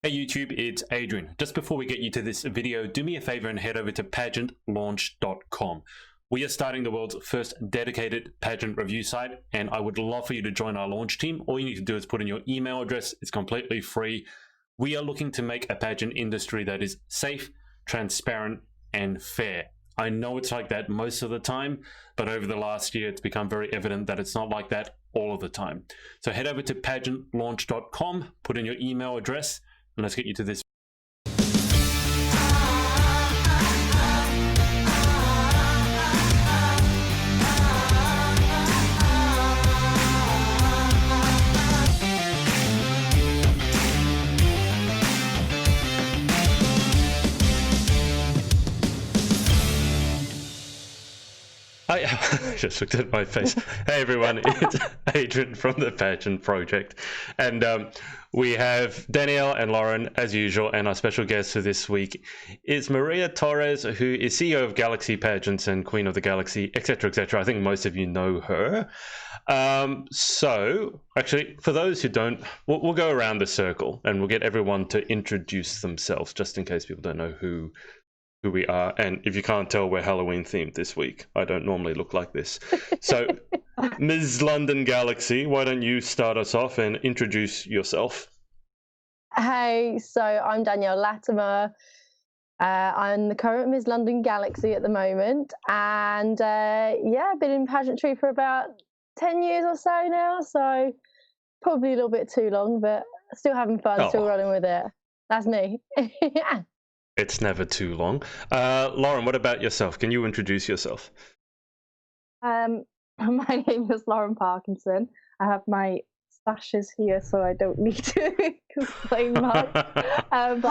Hey YouTube, it's Adrian. Just before we get you to this video, do me a favor and head over to pageantlaunch.com. We are starting the world's first dedicated pageant review site, and I would love for you to join our launch team. All you need to do is put in your email address. It's completely free. We are looking to make a pageant industry that is safe, transparent, and fair. I know it's like that most of the time, but over the last year, it's become very evident that it's not like that all of the time. So head over to pageantlaunch.com, put in your email address, and let's get you to this. I just looked at my face. Hey everyone, it's Adrian from the Pageant Project, and we have Danielle and Lauren as usual, and our special guest for this week is Maria Torres, who is CEO of Galaxy Pageants and Queen of the Galaxy, etc., etc. I think most of you know her. So actually, for those who don't, we'll go around the circle and we'll get everyone to introduce themselves, just in case people don't know who we are. And if you can't tell, we're Halloween themed this week. I don't normally look like this. So Ms. London Galaxy, why don't you start us off and introduce yourself? Hey, so I'm Danielle Latimer. I'm the current Ms. London Galaxy at the moment. And yeah, I've been in pageantry for about 10 years or so now. So probably a little bit too long, but still having fun, still running with it. That's me. Yeah. It's never too long. Lauren, what about yourself? Can you introduce yourself? My name is Lauren Parkinson. I have my sashes here, so I don't need to explain much. But I'm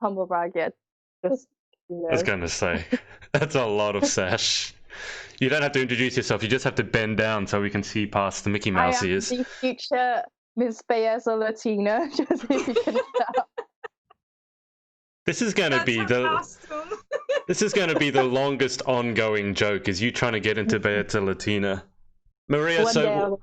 humble brag, yeah. Just, I was going to say, that's a lot of sash. You don't have to introduce yourself. You just have to bend down so we can see past the Mickey Mouse ears. I am the future Miss Belleza Latina, just if you can tell. This is going to be the longest ongoing joke, is you trying to get into Belleza Latina. Maria, so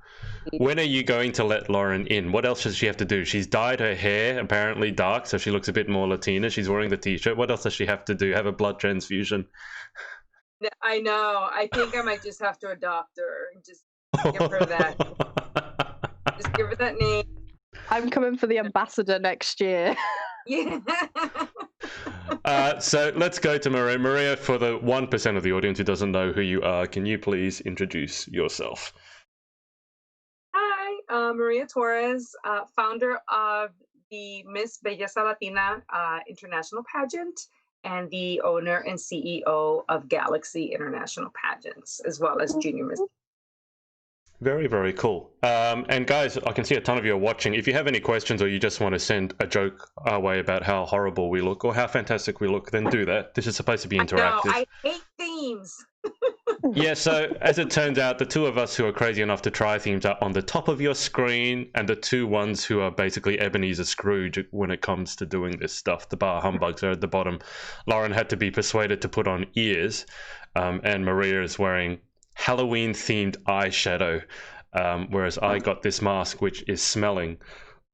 when are you going to let Lauren in? What else does she have to do? She's dyed her hair apparently dark, so she looks a bit more Latina. She's wearing the t-shirt. What else does she have to do? Have a blood transfusion? I know. I think I might just have to adopt her and just give her that. Just give her that name. I'm coming for the ambassador next year. Yeah. So let's go to Maria. Maria, for the 1% of the audience who doesn't know who you are, can you please introduce yourself? Hi, Maria Torres, founder of the Miss Belleza Latina International Pageant and the owner and CEO of Galaxy International Pageants, as well as Junior Miss. Very, very cool. And guys, I can see a ton of you are watching. If you have any questions or you just want to send a joke our way about how horrible we look or how fantastic we look, then do that. This is supposed to be interactive. I hate themes. Yeah, so as it turns out, the two of us who are crazy enough to try themes are on the top of your screen, and the two ones who are basically Ebenezer Scrooge when it comes to doing this stuff, the bar humbugs, are at the bottom. Lauren had to be persuaded to put on ears, and Maria is wearing Halloween-themed eyeshadow, whereas I got this mask which is smelling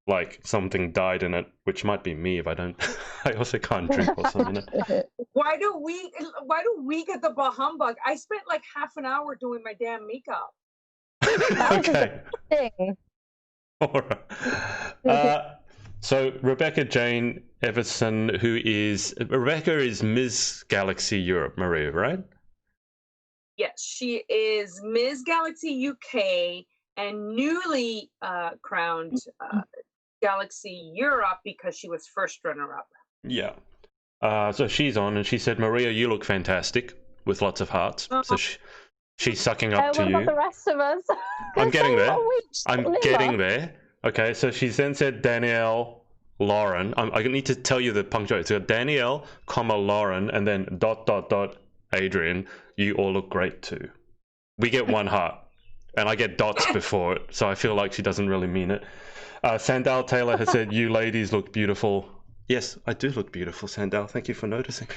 like something died in it, which might be me if I don't. I also can't drink or something. Why do we get the bah humbug? I spent like half an hour doing my damn makeup. Okay. All right. So Rebecca Jane Everson, Rebecca is Ms. Galaxy Europe, Maria, right? Yes, she is Ms. Galaxy UK and newly crowned Galaxy Europe because she was first runner-up. Yeah. So she's on, and she said, Maria, you look fantastic, with lots of hearts. So she's sucking up to what you. about the rest of us? I'm getting there. I'm getting there. Okay, so she's then said Danielle, Lauren. I need to tell you the punctuation. So Danielle, Lauren, and then ... Adrian. You all look great too. We get one heart, and I get dots before it, so I feel like she doesn't really mean it. Sandal Taylor has said, you ladies look beautiful. Yes, I do look beautiful, Sandal. Thank you for noticing.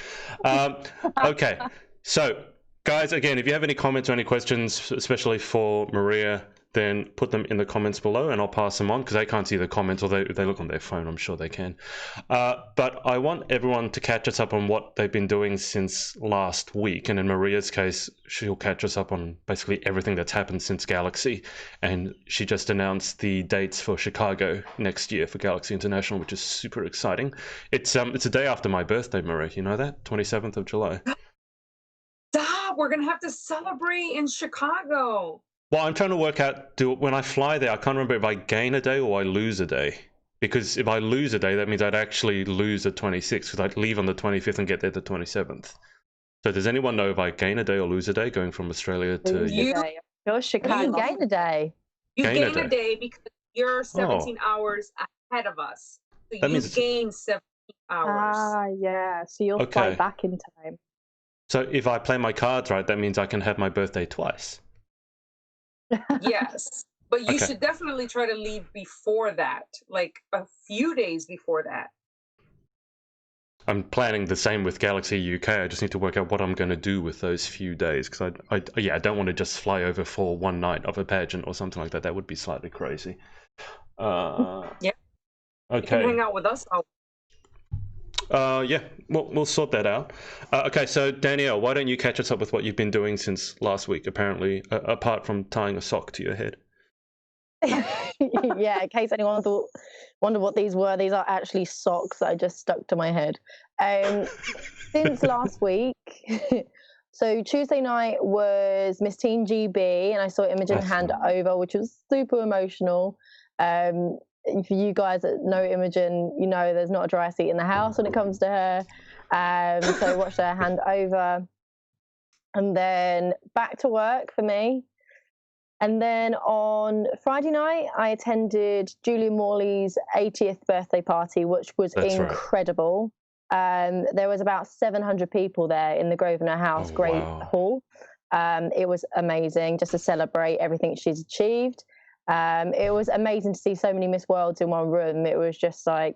Okay, so guys, again, if you have any comments or any questions, especially for Maria, then put them in the comments below and I'll pass them on, because they can't see the comments, or they look on their phone. I'm sure they can. But I want everyone to catch us up on what they've been doing since last week. And in Maria's case, she'll catch us up on basically everything that's happened since Galaxy. And she just announced the dates for Chicago next year for Galaxy International, which is super exciting. It's a day after my birthday, Maria. You know that? 27th of July. Stop! We're gonna have to celebrate in Chicago. Well, I'm trying to work out, when I fly there, I can't remember if I gain a day or I lose a day. Because if I lose a day, that means I'd actually lose the 26th, because I'd leave on the 25th and get there the 27th. So does anyone know if I gain a day or lose a day going from Australia to... Go Chicago. You gain a day. You gain a day because you're 17 hours ahead of us. So That you means- gain 17 hours. Yeah. So you'll fly back in time. So if I play my cards right, that means I can have my birthday twice. Yes. But you Okay. should definitely try to leave before that, like a few days before that. I'm planning the same with Galaxy UK. I just need to work out what I'm going to do with those few days, because I don't want to just fly over for one night of a pageant or something like that. That would be slightly crazy. Yeah. You can Okay. hang out with us. Yeah, we'll sort that out. Okay, so Danielle, why don't you catch us up with what you've been doing since last week, apparently, apart from tying a sock to your head? Yeah, in case anyone wondered what these were, these are actually socks that I just stuck to my head. Since last week, so Tuesday night was Miss Teen GB, and I saw Imogen hand it over, which was super emotional. For you guys that know Imogen, you know there's not a dry seat in the house when it comes to her. So I watched her hand over, and then back to work for me. And then on Friday night, I attended Julia Morley's 80th birthday party, which was incredible. Right. There was about 700 people there in the Grosvenor House Hall. It was amazing just to celebrate everything she's achieved. It was amazing to see so many Miss Worlds in one room. It was just like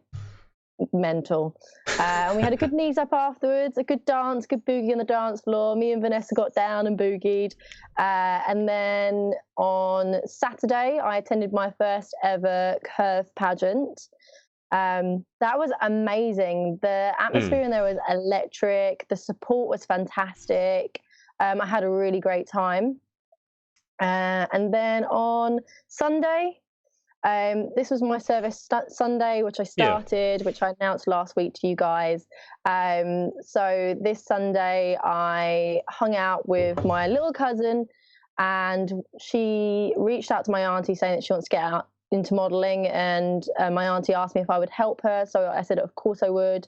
mental. And we had a good knees up afterwards, a good dance, good boogie on the dance floor. Me and Vanessa got down and boogied. And then on Saturday, I attended my first ever curve pageant. That was amazing. The atmosphere in there was electric. The support was fantastic. I had a really great time. And then on Sunday, this was my service Sunday, which I started, which I announced last week to you guys. So this Sunday, I hung out with my little cousin, and she reached out to my auntie saying that she wants to get out into modelling, and my auntie asked me if I would help her. So I said, of course I would.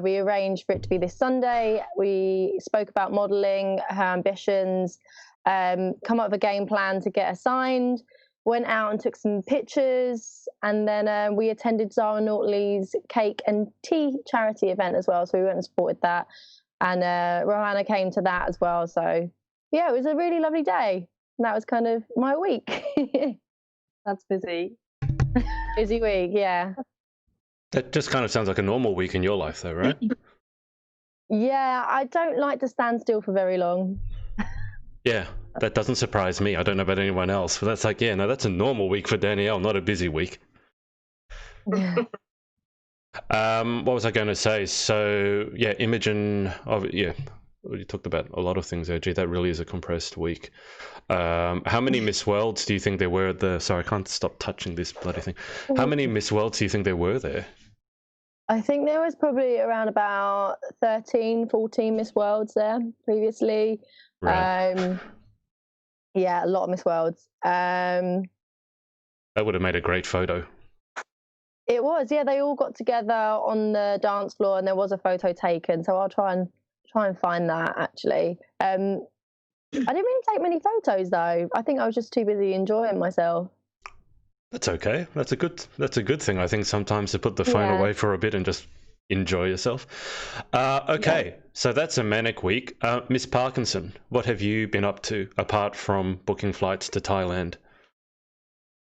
We arranged for it to be this Sunday. We spoke about modelling, her ambitions, come up with a game plan to get her signed. Went out and took some pictures, and then we attended Zara Naughtley's cake and tea charity event as well. So we went and supported that, and Rohanna came to that as well. So yeah, it was a really lovely day. And that was kind of my week. That's busy. Busy week, yeah. That just kind of sounds like a normal week in your life, though, right? Yeah, I don't like to stand still for very long. Yeah, that doesn't surprise me. I don't know about anyone else, but that's like, yeah, no, that's a normal week for Danielle, not a busy week. Yeah. What was I going to say? So, yeah, Imogen, you talked about a lot of things there. Gee, that really is a compressed week. How many Miss Worlds do you think there were at the... Sorry, I can't stop touching this bloody thing. How many Miss Worlds do you think there were there? I think there was probably around about 13, 14 Miss Worlds there previously. Right. Yeah, a lot of Miss Worlds. That would have made a great photo. It was, yeah. They all got together on the dance floor, and there was a photo taken. So I'll try and find that. Actually, I didn't really take many photos though. I think I was just too busy enjoying myself. That's okay. That's a good thing. I think sometimes to put the phone away for a bit and just enjoy yourself. Okay, so that's a manic week. Miss Parkinson, what have you been up to apart from booking flights to Thailand?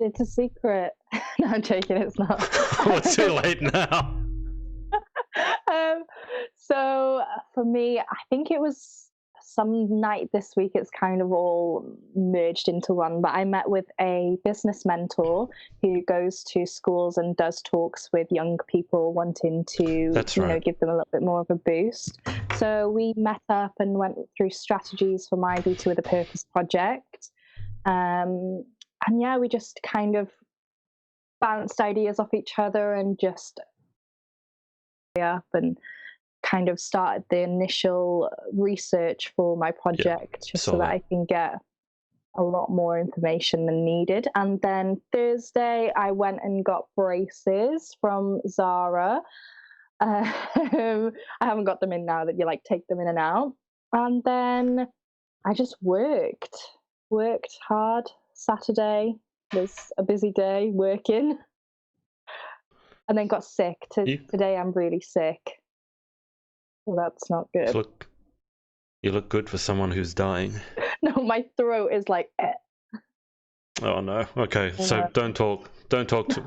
It's a secret. No, I'm joking, it's not. Well, it's too late now. So for me, I think it was some night this week it's kind of all merged into one, but I met with a business mentor who goes to schools and does talks with young people wanting to give them a little bit more of a boost. So we met up and went through strategies for my Beauty with a Purpose project. And yeah, we just kind of bounced ideas off each other and just up and kind of started the initial research for my project, just so that I can get a lot more information than needed. And then Thursday I went and got braces from Zara. I haven't got them in now, that you like take them in and out. And then I just worked hard. Saturday was a busy day working, and then got sick. Today I'm really sick. Well, that's not good. You look good for someone who's dying. No, my throat is like. Oh no. Okay, so don't talk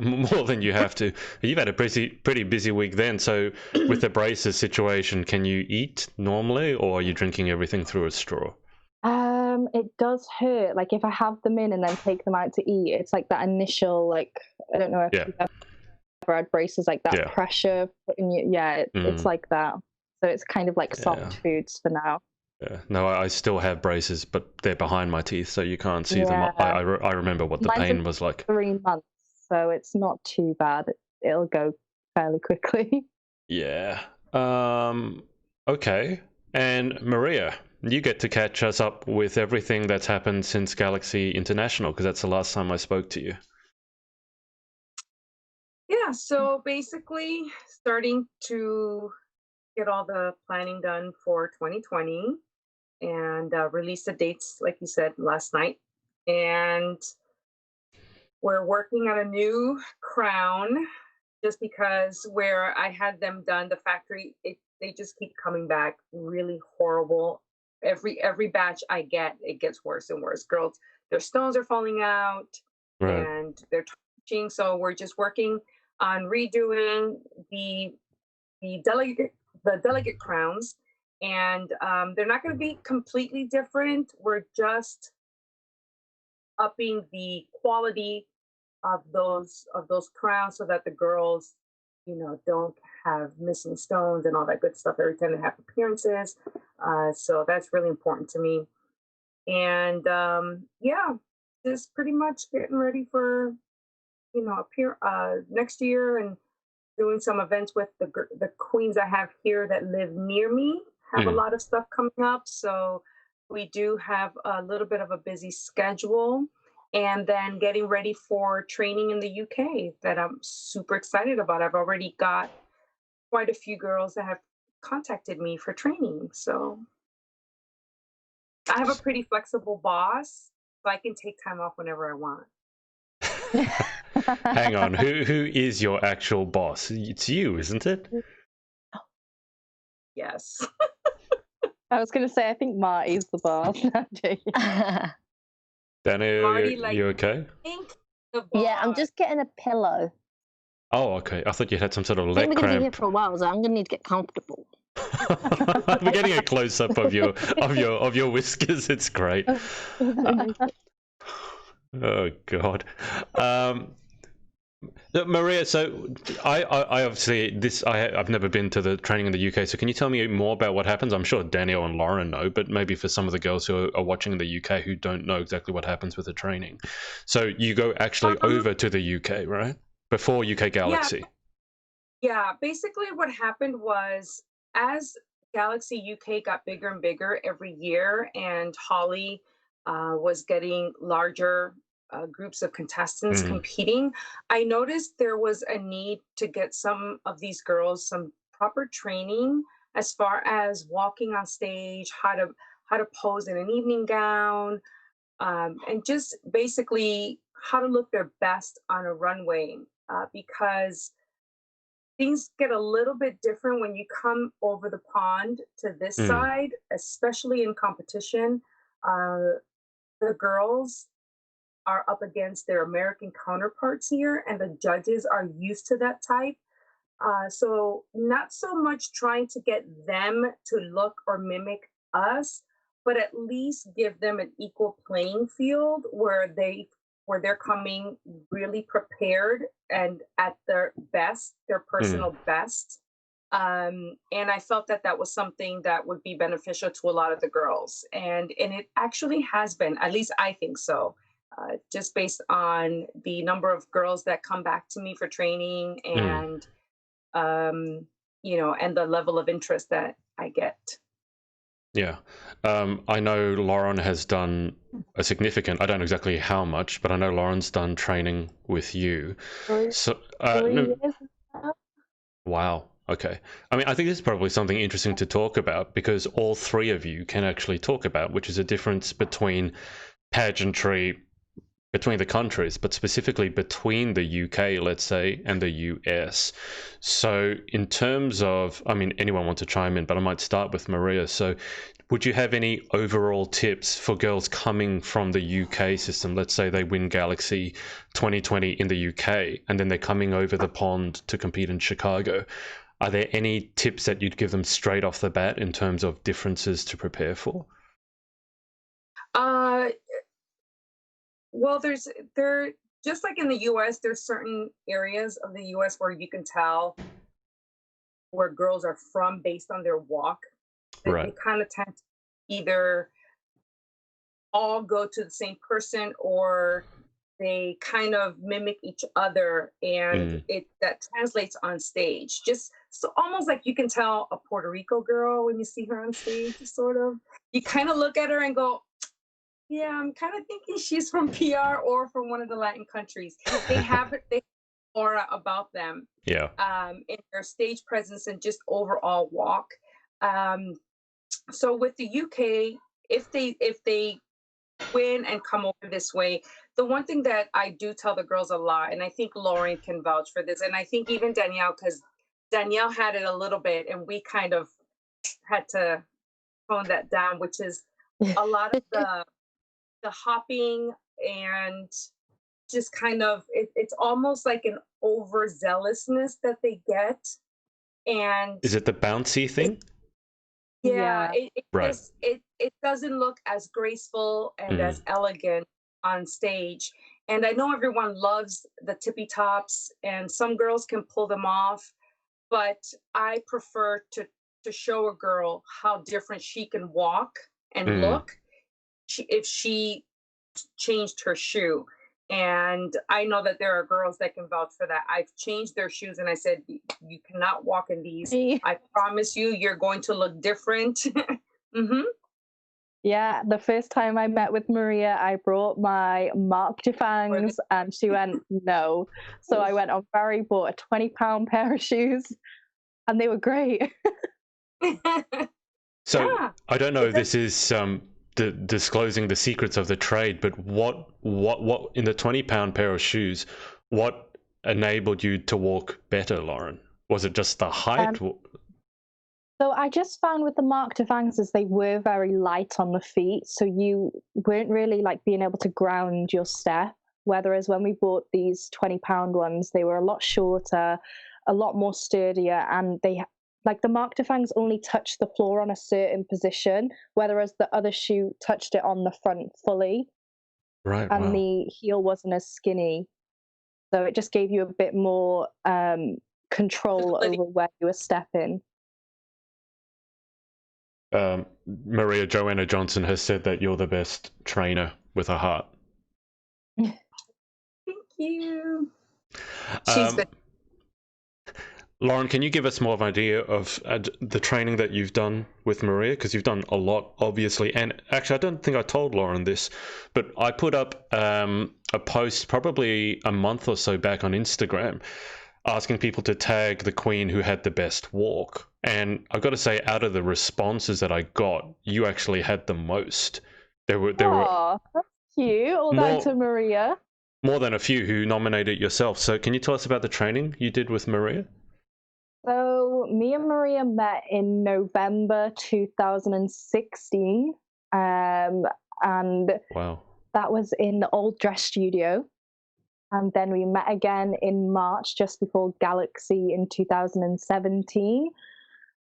more than you have to. You've had a pretty busy week then. So with the braces situation, can you eat normally, or are you drinking everything through a straw? It does hurt. Like if I have them in and then take them out to eat, it's like that initial, like, I don't know if you've ever had braces, like that pressure in you. It's like that. So it's kind of like soft foods for now. Yeah. No, I still have braces, but they're behind my teeth, so you can't see them. I remember what the pain was like. 3 months, so it's not too bad. It'll go fairly quickly. Yeah. Okay. And Maria, you get to catch us up with everything that's happened since Galaxy International, because that's the last time I spoke to you. Yeah, so basically starting to get all the planning done for 2020 and release the dates, like you said, last night. And we're working on a new crown, just because where I had them done, the factory, they just keep coming back really horrible. Every batch I get, it gets worse and worse. Girls, their stones are falling out and they're touching. So we're just working on redoing the delegate crowns, and they're not going to be completely different. We're just upping the quality of those crowns so that the girls, don't have missing stones and all that good stuff every time they have appearances. So that's really important to me. And just pretty much getting ready for, next year, and doing some events with the queens I have here that live near me. Have a lot of stuff coming up. So we do have a little bit of a busy schedule. And then getting ready for training in the UK that I'm super excited about. I've already got quite a few girls that have contacted me for training. So I have a pretty flexible boss, so I can take time off whenever I want. Hang on, who is your actual boss? It's you, isn't it? Yes. I was going to say, I think Marty's the boss. Danielle, Marty, you okay? Yeah, I'm just getting a pillow. Oh, okay. I thought you had some sort of I leg think we're going to be here cramp. for a while, so I'm going to need to get comfortable. We're getting a close up of your whiskers. It's great. Oh God. Maria, so I obviously I've never been to the training in the UK, so can you tell me more about what happens? I'm sure Danielle and Lauren know, but maybe for some of the girls who are watching in the UK who don't know exactly what happens with the training. So you go actually over to the UK, right? Before UK Galaxy. Yeah, basically what happened was, as Galaxy UK got bigger and bigger every year, and Holly was getting larger groups of contestants competing, I noticed there was a need to get some of these girls some proper training as far as walking on stage, how to pose in an evening gown, and just basically how to look their best on a runway, because things get a little bit different when you come over the pond to this side, especially in competition. The girls are up against their American counterparts here, and the judges are used to that type. So not so much trying to get them to look or mimic us, but at least give them an equal playing field where they're coming really prepared and at their best, their personal best. And I felt that that was something that would be beneficial to a lot of the girls, and it actually has been. At least I think so. Just based on the number of girls that come back to me for training, and and the level of interest that I get. Yeah. I know Lauren has done a significant, I don't know exactly how much, but I know Lauren's done training with you. So, 3 years now. Wow. Okay. I mean, I think this is probably something interesting to talk about, because all three of you can actually talk about, which is a difference between pageantry between the countries, but specifically between the UK, let's say, and the US. So in terms of, I mean, anyone wants to chime in, but I might start with Maria. So would you have any overall tips for girls coming from the UK system? Let's say they win Galaxy 2020 in the UK, and then they're coming over the pond to compete in Chicago. Are there any tips that you'd give them straight off the bat in terms of differences to prepare for? Well, there just like in the US, there's certain areas of the US where you can tell where girls are from based on their walk. Right. They kind of tend to either all go to the same person, or they kind of mimic each other, and that translates on stage. Just so almost like you can tell a Puerto Rico girl when you see her on stage, sort of. You kind of look at her and go, yeah, I'm kind of thinking she's from PR or from one of the Latin countries. They have aura about them. Yeah. In their stage presence and just overall walk. So with the UK, if they win and come over this way, the one thing that I do tell the girls a lot, and I think Lauren can vouch for this, and I think even Danielle, because Danielle had it a little bit, and we kind of had to tone that down, which is a lot of the hopping and just kind of it's almost like an overzealousness that they get. And is it the bouncy thing? Right. It doesn't look as graceful and as elegant on stage. And I know everyone loves the tippy tops, and some girls can pull them off, but I prefer to show a girl how different she can walk and look if she changed her shoe. And I know that there are girls that can vouch for that. I've changed their shoes and I said, you cannot walk in these. I promise you, you're going to look different. Yeah, the first time I met with Maria, I brought my Marc Dufangs and she went, no. So I went on Barry, bought a £20 pair of shoes, and they were great. So yeah, I don't know if this is disclosing the secrets of the trade, but what in the £20 pair of shoes, what enabled you to walk better, Lauren? Was it just the height? So I just found with the Marc Dufangs is they were very light on the feet, so you weren't really like being able to ground your step. Whereas when we bought these £20 ones, they were a lot shorter, a lot more sturdier, and they like the Marc Dufangs only touched the floor on a certain position, whereas the other shoe touched it on the front fully. Right. And the heel wasn't as skinny. So it just gave you a bit more control over where you were stepping. Maria Joanna Johnson has said that you're the best trainer with a heart. Thank you. She's been. Lauren, can you give us more of an idea of the training that you've done with Maria? Because you've done a lot, obviously. And actually, I don't think I told Lauren this, but I put up a post probably a month or so back on Instagram asking people to tag the queen who had the best walk. And I've got to say, out of the responses that I got, you actually had the most. There were that's cute. All that to Maria. More than a few who nominated yourself. So can you tell us about the training you did with Maria? So me and Maria met in November 2016, and wow, that was in the old dress studio. And then we met again in March, just before Galaxy in 2017.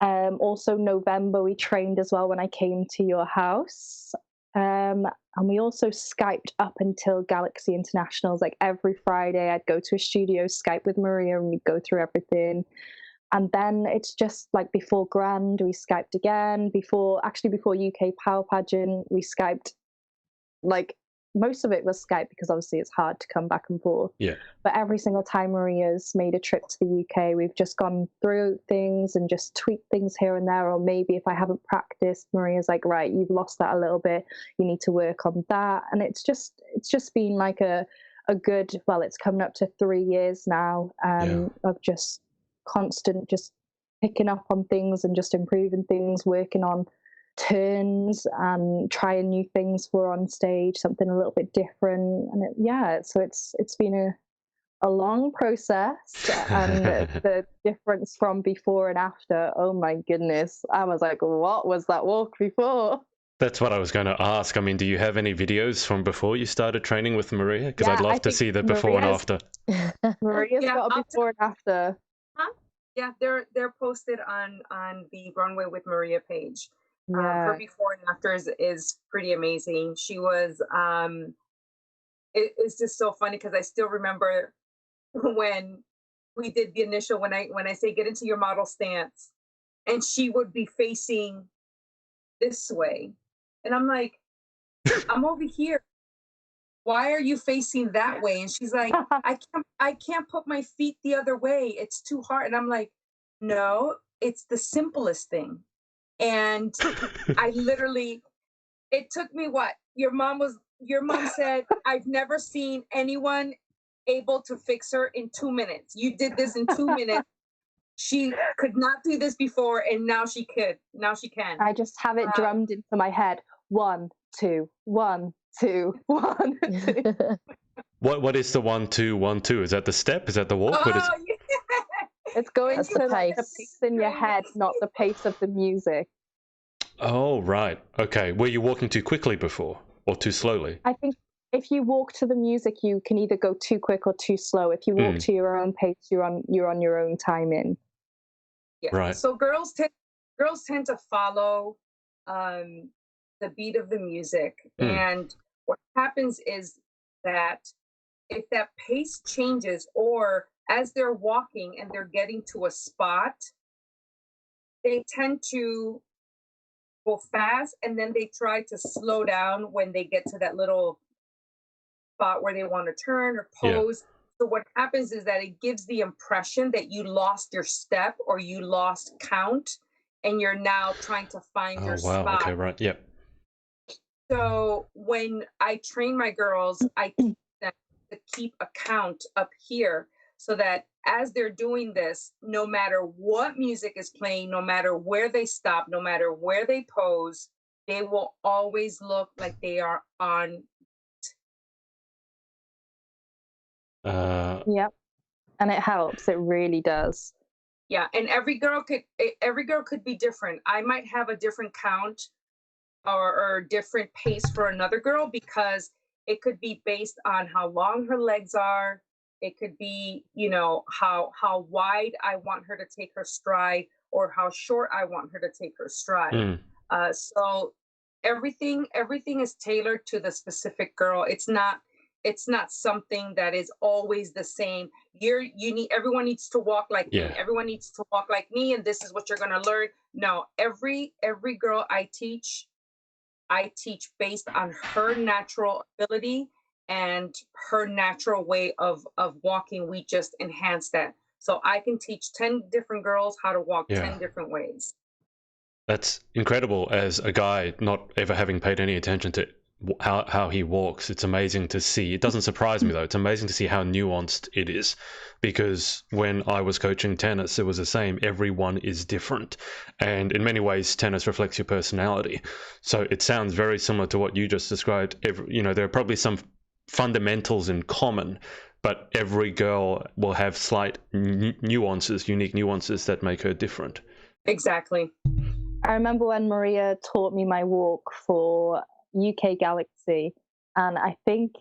Also November, we trained as well when I came to your house. And we also Skyped up until Galaxy Internationals. Like every Friday, I'd go to a studio, Skype with Maria, and we'd go through everything. And then it's just like before Grand, we Skyped again. Before UK Power Pageant, we Skyped. Like most of it was Skype because obviously it's hard to come back and forth. Yeah. But every single time Maria's made a trip to the UK, we've just gone through things and just tweaked things here and there. Or maybe if I haven't practiced, Maria's like, right, you've lost that a little bit. You need to work on that. And it's just been like a good, well, it's coming up to 3 years now of just constant, just picking up on things and just improving things, working on turns and trying new things for on stage, something a little bit different. And so it's been a long process. And the difference from before and after, oh my goodness, I was like, what was that walk before? That's what I was going to ask. I mean, do you have any videos from before you started training with Maria? Because I'd love to see the before and after. Maria's got a before and after. Yeah, they're posted on the Runway with Maria page. Her before and after is pretty amazing. She was it's just so funny because I still remember when we did the initial, when I say get into your model stance, and she would be facing this way, and I'm like, I'm over here, why are you facing that way? And she's like, I can't put my feet the other way, it's too hard. And I'm like, no, it's the simplest thing. And I literally, it took me what? Your mom said, I've never seen anyone able to fix her in 2 minutes. You did this in 2 minutes. She could not do this before, and now she could. Now she can. I just have it drummed into my head. 1, 2, 1, 2, 1, 2. What is the 1, 2, 1, 2? Is that the step? Is that the walk? Yeah. It's going to the pace in your head, not the pace of the music. Oh, right. Okay. Were you walking too quickly before or too slowly? I think if you walk to the music, you can either go too quick or too slow. If you walk to your own pace, you're on your own timing. Yeah. Right. So girls tend to follow the beat of the music. And what happens is that if that pace changes, or as they're walking and they're getting to a spot, they tend to go fast, and then they try to slow down when they get to that little spot where they want to turn or pose. So what happens is that it gives the impression that you lost your step or you lost count, and you're now trying to find your spot. Okay, right. Yep. So when I train my girls, I teach them to keep a count up here, so that as they're doing this, no matter what music is playing, no matter where they stop, no matter where they pose, they will always look like they are on. Yep. And it helps. It really does. Yeah, and every girl could be different. I might have a different count or different pace for another girl, because it could be based on how long her legs are. It could be, how wide I want her to take her stride, or how short I want her to take her stride. So everything is tailored to the specific girl. It's not something that is always the same. Everyone needs to walk like me. Everyone needs to walk like me, and this is what you're going to learn. No, every girl I teach based on her natural ability and her natural way of walking. We just enhance that. So I can teach 10 different girls how to walk 10 different ways. That's incredible. As a guy not ever having paid any attention to how he walks, it's amazing to see. It doesn't surprise me though. It's amazing to see how nuanced it is, because when I was coaching tennis, it was the same. Everyone is different, and in many ways tennis reflects your personality. So it sounds very similar to what you just described. There are probably some fundamentals in common, but every girl will have slight unique nuances that make her different. Exactly. I remember when Maria taught me my walk for UK Galaxy, and I think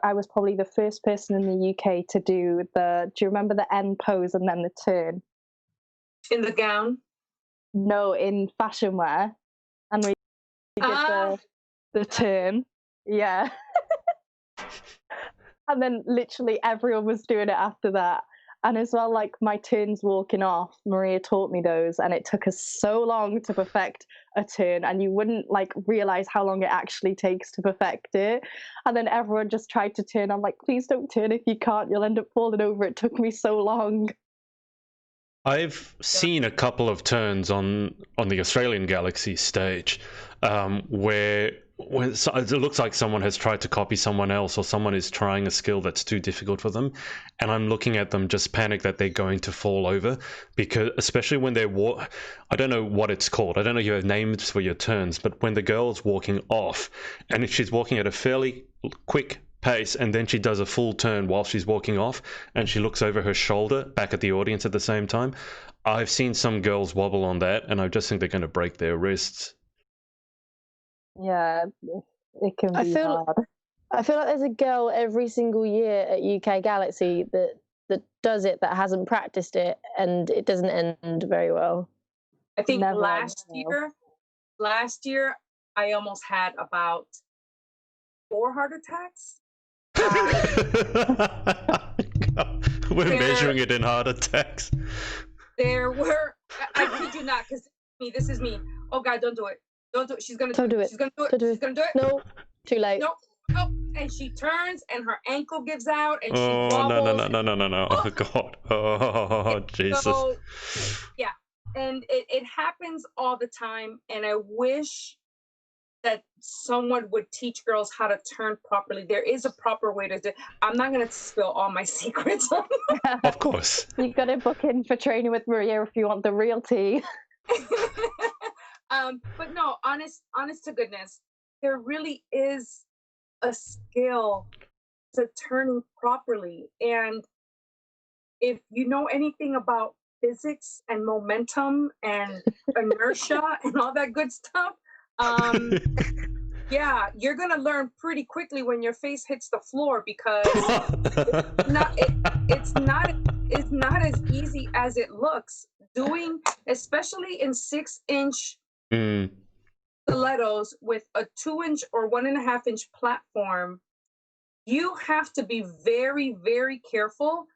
I was probably the first person in the UK to do you remember the end pose and then the turn? In the gown? No, in fashion wear, and we did the turn. Yeah. And then literally everyone was doing it after that. And as well, like my turns walking off, Maria taught me those, and it took us so long to perfect a turn, and you wouldn't like realize how long it actually takes to perfect it. And then everyone just tried to turn. I'm like, please don't turn if you can't, you'll end up falling over. It took me so long. I've seen a couple of turns on the Australian Galaxy stage where it looks like someone has tried to copy someone else, or someone is trying a skill that's too difficult for them, and I'm looking at them just panic that they're going to fall over, because especially when they're I don't know what it's called, I don't know if you have names for your turns, but when the girl's walking off and if she's walking at a fairly quick pace and then she does a full turn while she's walking off and she looks over her shoulder back at the audience at the same time, I've seen some girls wobble on that, and I just think they're going to break their wrists. Yeah, it can be hard. I feel like there's a girl every single year at UK Galaxy that does it, that hasn't practiced it, and it doesn't end very well. I think last year I almost had about 4 heart attacks. We're measuring it in heart attacks. There were, I kid you not, because this is me. Oh God, don't do it. Don't do it. She's gonna do it. She's gonna do it. She's gonna do it. No, too late. No. And she turns and her ankle gives out and she wobbles. No. Oh God. Oh Jesus. So, yeah. And it happens all the time, and I wish that someone would teach girls how to turn properly. There is a proper way to do it. I'm not going to spill all my secrets. Of course. You've got to book in for training with Maria if you want the real tea. But no, honest to goodness, there really is a skill to turning properly. And if you know anything about physics and momentum and inertia and all that good stuff, yeah, you're gonna learn pretty quickly when your face hits the floor, because it's not as easy as it looks. Doing, especially in 6-inch stilettos with a 2-inch or 1.5-inch platform, you have to be very, very careful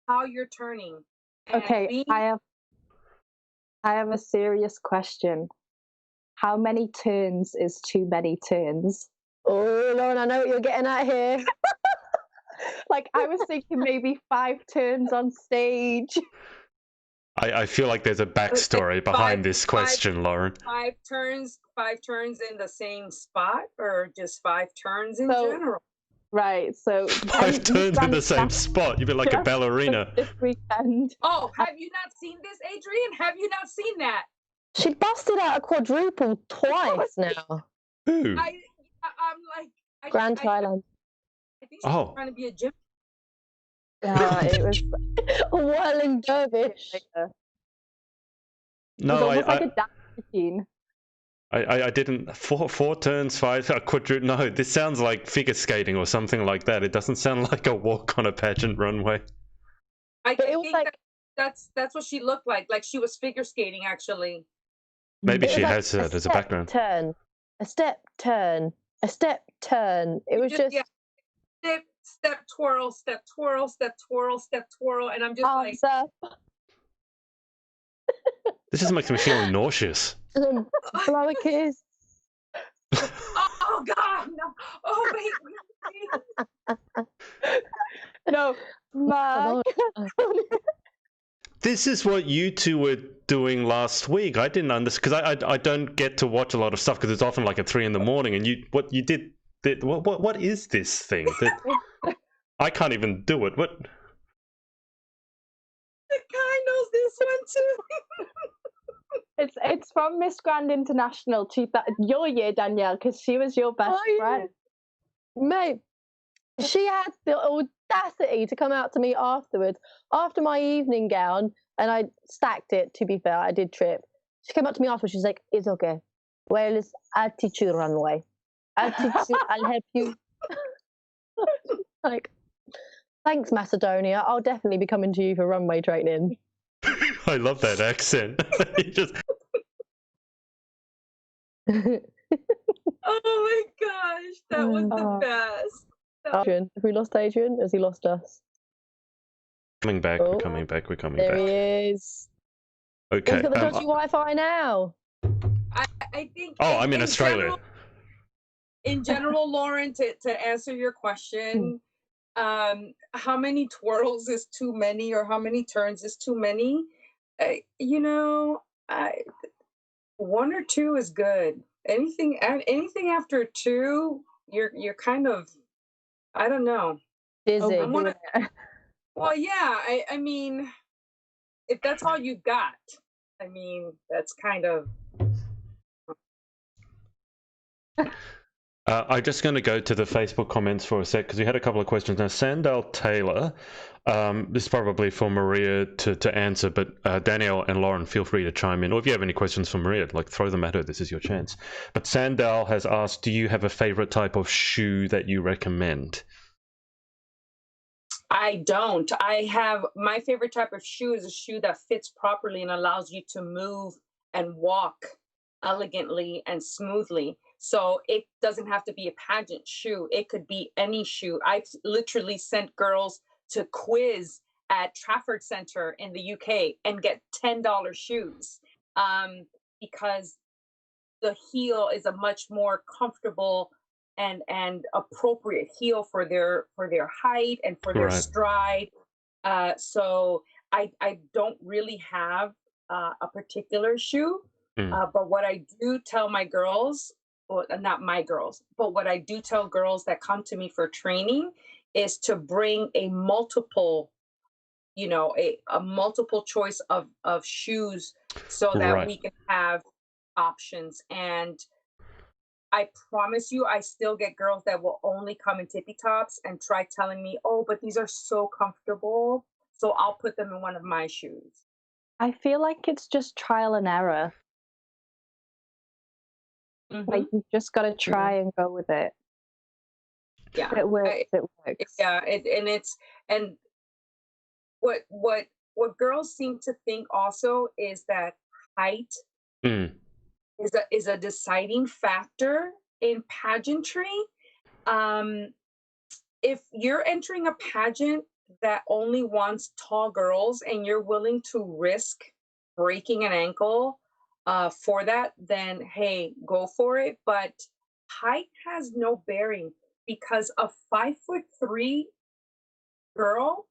how you're turning. Okay, I have a serious question. How many turns is too many turns? Oh, Lauren, I know what you're getting at here. Like, I was thinking maybe 5 turns on stage. I feel like there's a backstory behind this question, Lauren. 5 turns in the same spot, or just 5 turns in general? Right, so 5 turns in the same spot. You'd be like a ballerina. This weekend. Oh, have you not seen this, Adrian? Have you not seen that? She busted out a quadruple twice now. Who? I'm like Grand Thailand. I think she's trying to be a gym. It was a whirling dervish. No, it was almost like a dance routine. I didn't. 4 turns, 5 quadruple. No, this sounds like figure skating or something like that. It doesn't sound like a walk on a pageant runway. I think like, that's what she looked like. Like she was figure skating, actually. Maybe she has that as a background. A step turn. It was just step twirl, step twirl, step twirl, step twirl, and I'm just like, this is making me feel nauseous. Blow a kiss. Oh God, no! Oh wait. No, Mark. This is what you two were doing last week. I didn't understand, because I don't get to watch a lot of stuff, because it's often like at 3 a.m. and what you did what is this thing that I can't even do it? What? The guy knows this one too. It's from Miss Grand International, your year, Danielle, because she was your best friend. Mate, she had the audacity to come out to me afterwards, after my evening gown, and I stacked it, to be fair, I did trip. She came up to me afterwards, she's like, it's okay. Well, I'll teach you runway. I'll help you. Like, thanks, Macedonia. I'll definitely be coming to you for runway training. I love that accent. Oh my gosh, that was the best. Adrian, have we lost Adrian? Has he lost us? Coming back, we're coming back, we're coming back. There he is. Okay. He's got the dodgy Wi-Fi now. I think. Oh, I'm in Australia. In general, Lauren, to answer your question, how many twirls is too many, or how many turns is too many? You know, one or two is good. Anything after two, you're kind of, I don't know. Busy. Well, yeah. I mean, if that's all you got, I mean, that's kind of. I'm just going to go to the Facebook comments for a sec because we had a couple of questions. Now, Sandal Taylor, this is probably for Maria to answer, but Danielle and Lauren, feel free to chime in. Or if you have any questions for Maria, like throw them at her. This is your chance. But Sandal has asked, do you have a favorite type of shoe that you recommend? I don't. I have, my favorite type of shoe is a shoe that fits properly and allows you to move and walk elegantly and smoothly. So it doesn't have to be a pageant shoe. It could be any shoe. I've literally sent girls to quiz at Trafford Centre in the UK and get $10 shoes because the heel is a much more comfortable and appropriate heel for their height and for their stride. So I don't really have a particular shoe, but what I do tell my girls, well, not my girls, but what I do tell girls that come to me for training is to bring a multiple, you know, a multiple choice of shoes so that we can have options. And I promise you, I still get girls that will only come in tippy tops and try telling me, oh, but these are so comfortable, so I'll put them in one of my shoes. I feel like it's just trial and error. Like you just got to try and go with it. Yeah, it works. It works. Yeah, and what girls seem to think also is that height is a deciding factor in pageantry. If you're entering a pageant that only wants tall girls and you're willing to risk breaking an ankle for that, then hey, go for it. But height has no bearing because a 5'3" girl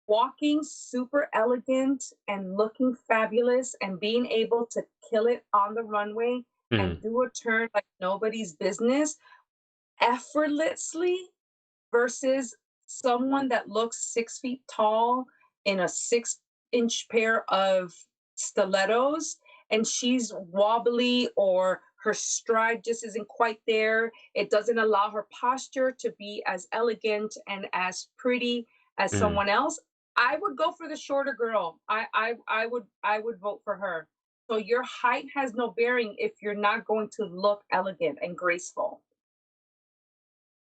walking super elegant and looking fabulous and being able to kill it on the runway and do a turn like nobody's business effortlessly versus someone that looks 6 feet tall in a 6-inch pair of stilettos and she's wobbly or her stride just isn't quite there. It doesn't allow her posture to be as elegant and as pretty as someone else. I would go for the shorter girl. I would vote for her. So your height has no bearing if you're not going to look elegant and graceful.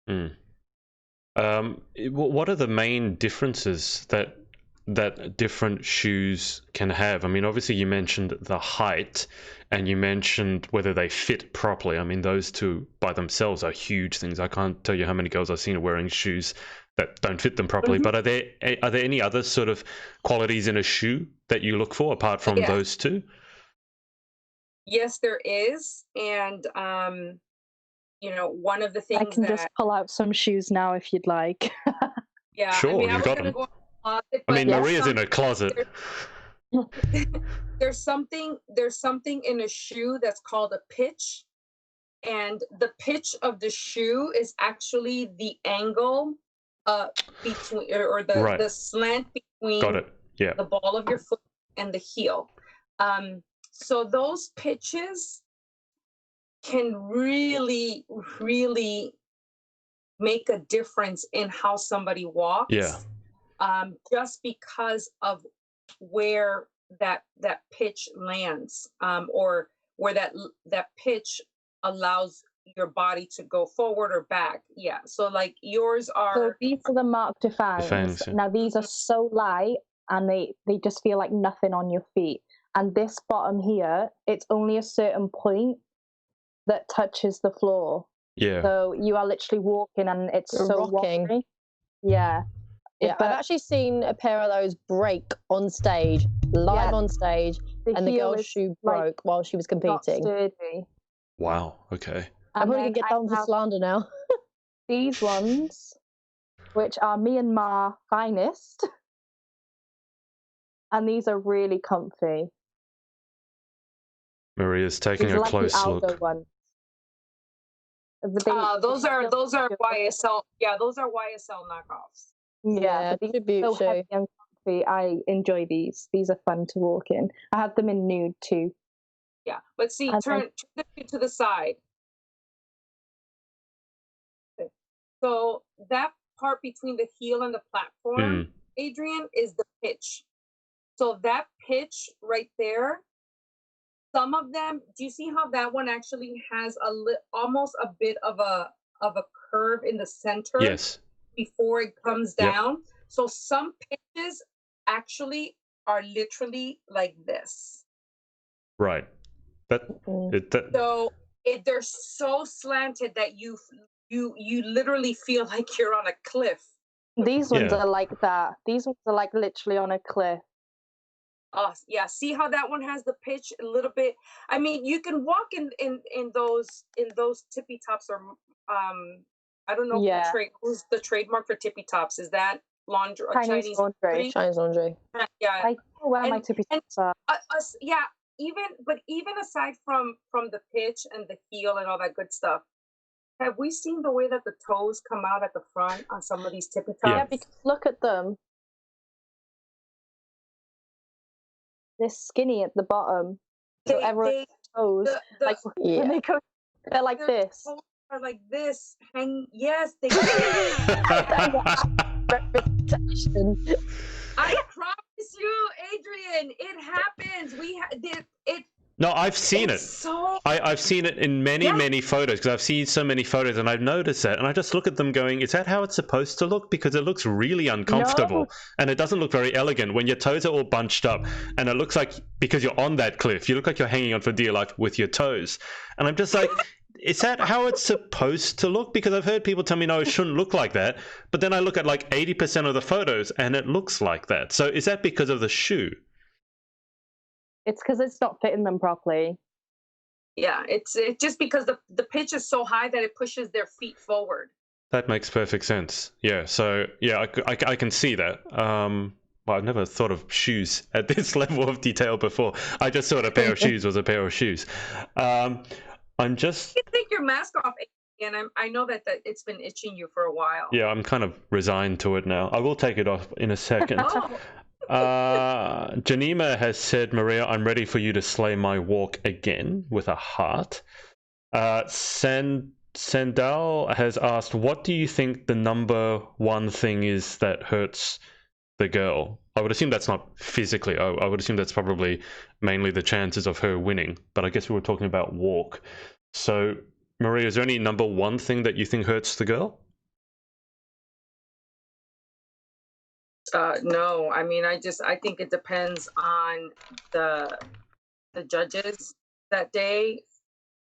What are the main differences that different shoes can have? I mean, obviously you mentioned the height and you mentioned whether they fit properly. I mean, those two by themselves are huge things. I can't tell you how many girls I've seen wearing shoes that don't fit them properly. But are there any other sort of qualities in a shoe that you look for apart from those two? Yes, there is. And you know, one of the things I can just pull out some shoes now if you'd like. Yeah, sure, I mean, you've got them. I mean, Maria's in a closet. There's something in a shoe that's called a pitch, and the pitch of the shoe is actually the angle between or the slant between the ball of your foot and the heel. So those pitches can really, really make a difference in how somebody walks. Yeah. Just because of where that pitch lands, or where that pitch allows your body to go forward or back. Yeah. So like yours are. So these are the Mark Defangs. Now these are so light and they just feel like nothing on your feet. And this bottom here, it's only a certain point that touches the floor. Yeah. So you are literally walking and it's You're so rocking. wobbly. Yeah. Yeah, But- I've actually seen a pair of those break on stage, live Yeah. on stage, and the heel girl's is, shoe like, broke while she was not competing. sturdy. Wow. Okay. I'm probably then gonna get I done for have slander now. these ones, which are Myanmar finest, and these are really comfy. Maria's taking These a are like close the Aldo look. ones. Those are YSL. Yeah, those are YSL knockoffs. Yeah, but these tribute are so shoe. heavy and comfy. I enjoy these. These are fun to walk in. I have them in nude too. Yeah, but see, And turn the feet to the side. Okay. So that part between the heel and the platform, Adrian, is the pitch. So that pitch right there, some of them, do you see how that one actually has almost a bit of a curve in the center? Yes. Before it comes down. So some pitches actually are literally like this. Right. So they're so slanted that you literally feel like you're on a cliff. These ones are like that. These ones are like literally on a cliff. Yeah. See how that one has the pitch a little bit. I mean, you can walk in those tippy tops, or I don't know. Yeah. Who's the trademark for tippy tops? Is that laundry? Chinese laundry. Chinese laundry. Yeah. I don't know where my tippy tops are. Yeah. Even aside from the pitch and the heel and all that good stuff, have we seen the way that the toes come out at the front on some of these tippy tops? Yeah, because look at them. They're skinny at the bottom. So everyone's toes, when they go, they're like this. Toes are like this. And yes, they I promise you, Adrian, it happens. No, I've seen it. I've seen it in many photos, because I've seen so many photos and I've noticed that, and I just look at them going, is that how it's supposed to look? Because it looks really uncomfortable and it doesn't look very elegant when your toes are all bunched up, and it looks like, because you're on that cliff, you look like you're hanging on for dear life with your toes. And I'm just like, is that how it's supposed to look? Because I've heard people tell me, no, it shouldn't look like that. But then I look at like 80% of the photos and it looks like that. So is that because of the shoe? It's because it's not fitting them properly. Yeah, it's just because the pitch is so high that it pushes their feet forward. That makes perfect sense. Yeah, so yeah, I can see that. Well, I've never thought of shoes at this level of detail before. I just thought a pair of shoes was a pair of shoes. I'm just... You take your mask off, and I know that it's been itching you for a while. Yeah, I'm kind of resigned to it now. I will take it off in a second. Janima has said, Maria, I'm ready for you to slay my walk again, with a heart. Sandal has asked, what do you think the number one thing is that hurts the girl? I would assume that's not physically. I would assume that's probably mainly the chances of her winning, but I guess we were talking about walk. So, Maria, is there any number one thing that you think hurts the girl? No, I mean, I think it depends on the judges that day,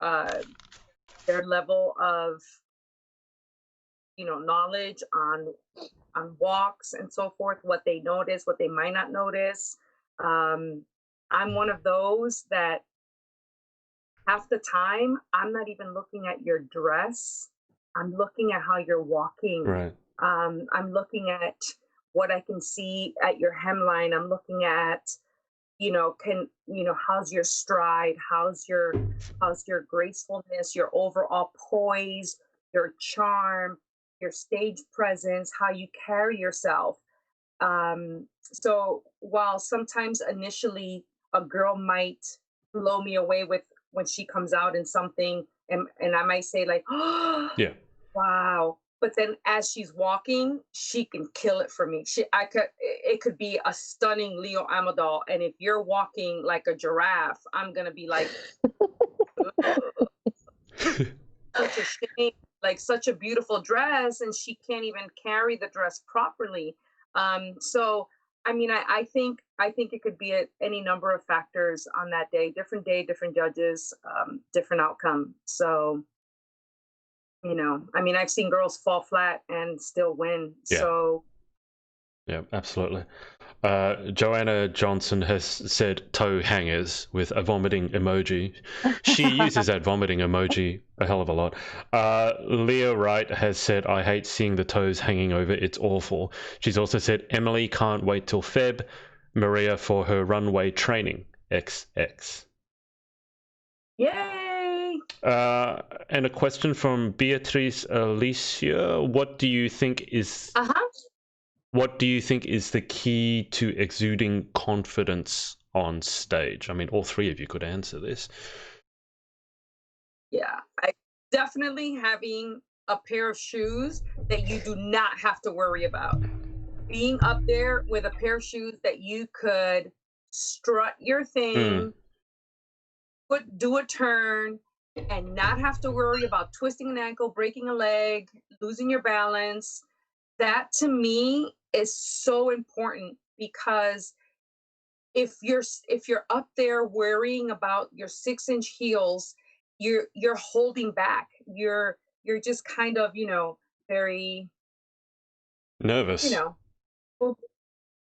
their level of, knowledge on walks and so forth, what they notice, what they might not notice. I'm one of those that half the time I'm not even looking at your dress. I'm looking at how you're walking. Right. I'm looking at what I can see at your hemline. I'm looking at, how's your stride, how's your gracefulness, your overall poise, your charm, your stage presence, how you carry yourself. So while sometimes initially a girl might blow me away with when she comes out in something, and I might say like, oh, yeah, wow. But then as she's walking, she can kill it for me. It could be a stunning Leo Amadal. And if you're walking like a giraffe, I'm going to be like, such a shame, like such a beautiful dress. And she can't even carry the dress properly. So I mean, I think it could be any number of factors on that day, different judges, different outcome. So, I mean, I've seen girls fall flat and still win. Yeah. So, yeah, absolutely. Joanna Johnson has said toe hangers with a vomiting emoji. She uses that vomiting emoji a hell of a lot. Leah Wright has said, I hate seeing the toes hanging over. It's awful. She's also said, Emily can't wait till Feb. Maria for her runway training. XX. yay! And a question from Beatrice Alicia. What do you think is... What do you think is the key to exuding confidence on stage? I mean, all three of you could answer this. Yeah, definitely having a pair of shoes that you do not have to worry about. Being up there with a pair of shoes that you could strut your thing, do a turn, and not have to worry about twisting an ankle, breaking a leg, losing your balance. That to me is so important, because if you're up there worrying about your 6-inch heels, you're holding back. You're just kind of, very nervous.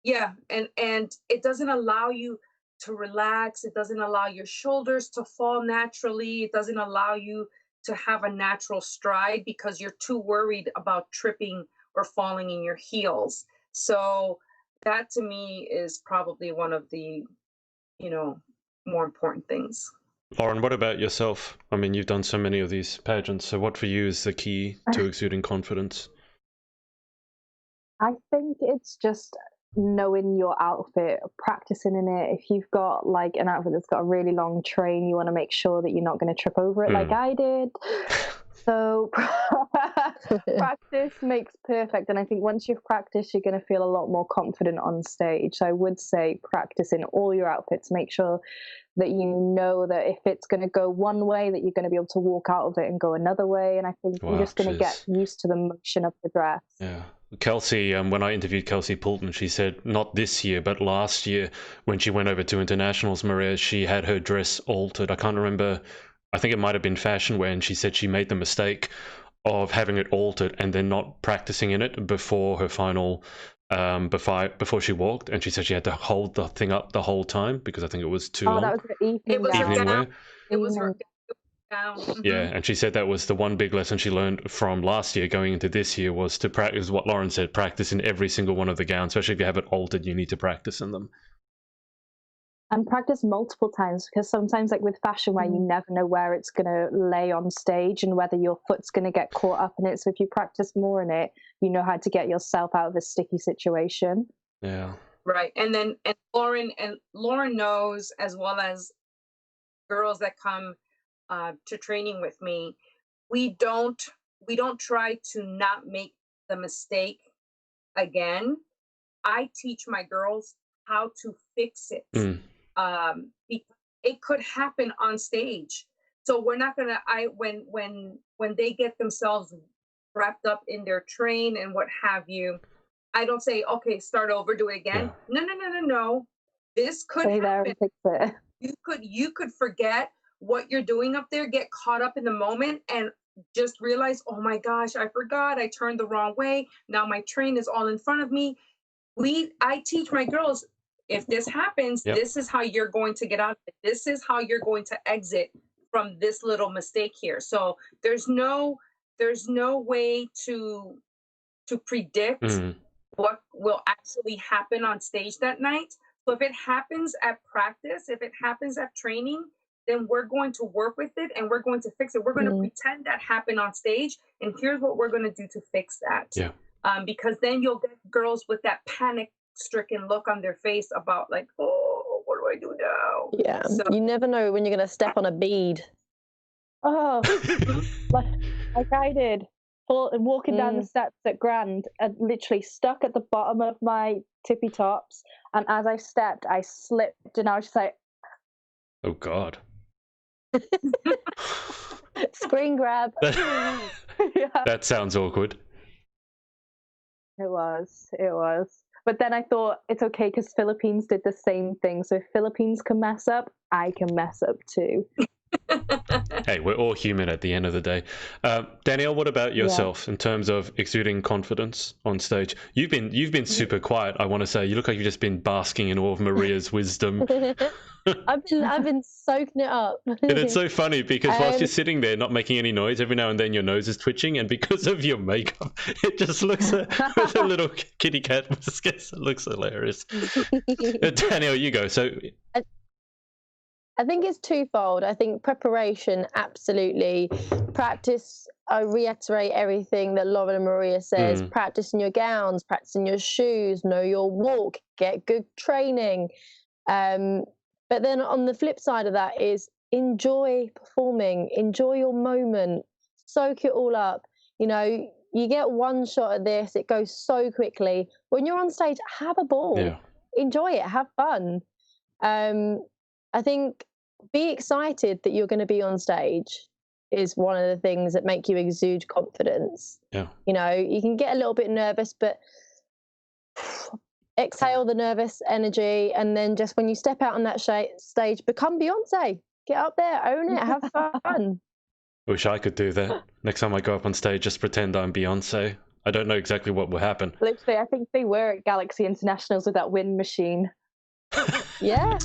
Yeah, and it doesn't allow you to relax. It doesn't allow your shoulders to fall naturally. It doesn't allow you to have a natural stride because you're too worried about tripping or falling in your heels. So that to me is probably one of the, more important things. Lauren, what about yourself? I mean, you've done so many of these pageants. So what for you is the key to exuding confidence? I think it's just knowing your outfit, practicing in it. If you've got like an outfit that's got a really long train, you want to make sure that you're not going to trip over it like I did. So practice makes perfect. And I think once you've practiced, you're going to feel a lot more confident on stage. So I would say practice in all your outfits. Make sure that you know that if it's going to go one way, that you're going to be able to walk out of it and go another way. And I think you're just going to get used to the motion of the dress. Yeah. Kelsey, when I interviewed Kelsey Poulton, she said not this year, but last year when she went over to internationals, Maria, she had her dress altered. I can't remember. I think it might have been fashion wear, and she said she made the mistake of having it altered and then not practicing in it before her final, before she walked. And she said she had to hold the thing up the whole time because I think it was too long. That was the evening wear. It was her down. Yeah, and she said that was the one big lesson she learned from last year going into this year, was to practice what Lauren said, practice in every single one of the gowns, especially if you have it altered, you need to practice in them. And practice multiple times, because sometimes, like with fashion wear, you never know where it's going to lay on stage and whether your foot's going to get caught up in it. So if you practice more in it, you know how to get yourself out of a sticky situation. Yeah. Right. And Lauren knows, as well as girls that come to training with me, we don't try to not make the mistake again. I teach my girls how to fix it. It could happen on stage. So we're not gonna, when they get themselves wrapped up in their train and what have you, I don't say, okay, start over, do it again. Yeah. No. This could happen. Fix it. You could forget what you're doing up there, get caught up in the moment, and just realize, oh my gosh, I forgot, I turned the wrong way. Now my train is all in front of me. I teach my girls, if this happens, this is how you're going to get out of it. This is how you're going to exit from this little mistake here. So there's no way to predict what will actually happen on stage that night. So if it happens at practice, if it happens at training, then we're going to work with it and we're going to fix it. We're going to pretend that happened on stage, and here's what we're going to do to fix that. Yeah. Because then you'll get girls with that panic-stricken look on their face about like, oh, what do I do now? Yeah, so, you never know when you're going to step on a bead. Oh, like I did. Walking down the steps at Grand, and literally stuck at the bottom of my tippy tops, and as I stepped, I slipped, and I was just like, "Oh God!" Screen grab. That sounds awkward. It was. But then I thought it's okay because Philippines did the same thing. So if Philippines can mess up, I can mess up too. Hey, we're all human at the end of the day. Danielle, what about yourself in terms of exuding confidence on stage? You've been super quiet, I want to say. You look like you've just been basking in all of Maria's wisdom. I've been soaking it up. And it's so funny because whilst you're sitting there not making any noise, every now and then your nose is twitching, and because of your makeup, it just looks with a little kitty cat whiskers. It looks hilarious. Danielle, you go. So I think it's twofold. I think preparation, absolutely. Practice, I reiterate everything that Lauren and Maria says. Practice in your gowns, practice in your shoes, know your walk, get good training. But then on the flip side of that is enjoy performing, enjoy your moment, soak it all up. You know, you get one shot at this, it goes so quickly. When you're on stage, have a ball, enjoy it, have fun. I think be excited that you're going to be on stage is one of the things that make you exude confidence. Yeah. You know, you can get a little bit nervous, but exhale the nervous energy, and then just when you step out on that stage, become Beyonce. Get up there, own it, have fun. I wish I could do that. Next time I go up on stage, just pretend I'm Beyonce. I don't know exactly what will happen. Literally, I think they were at Galaxy Internationals with that wind machine. Yeah.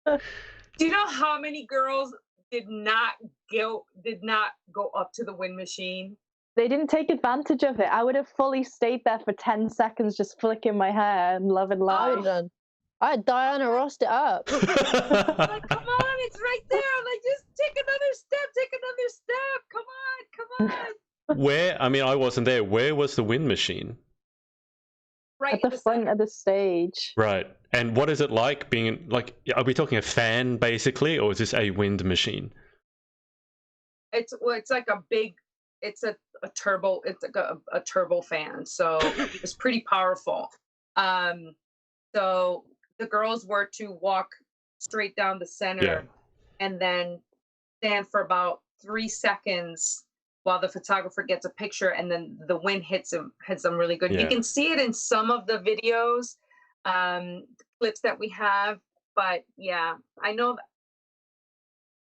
Do you know how many girls did not go up to the wind machine? They didn't take advantage of it. I would have fully stayed there for 10 seconds just flicking my hair and loving life. I'd Diana Rossed it up. Like, come on, it's right there. Like, just take another step. Come on. Where, I mean, I wasn't there. Where was the wind machine? Right at the front of the stage. Right. And what is it like being in, like, are we talking a fan basically, or is this a wind machine? It's like a big, it's a turbo, it's like a turbo fan. So it's pretty powerful. So the girls were to walk straight down the center and then stand for about 3 seconds while the photographer gets a picture, and then the wind hits them really good. You can see it in some of the videos, clips that we have, but yeah, I know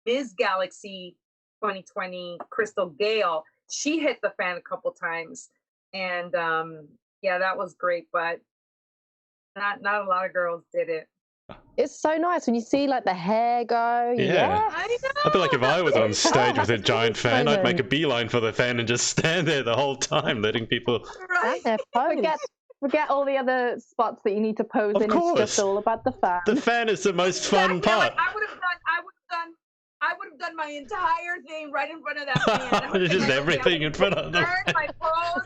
Ms. Galaxy 2020, Crystal Gale, she hit the fan a couple times, and that was great, but not a lot of girls did it. It's so nice when you see like the hair go. Yeah. I know. I feel like if I was on stage with a giant fan, I'd make a beeline for the fan and just stand there the whole time, letting people. Right. Forget all the other spots that you need to pose in. Course. It's just all about the fan. The fan is the most fun part. I would have done my entire thing right in front of that fan. Just everything in front of them. My pose,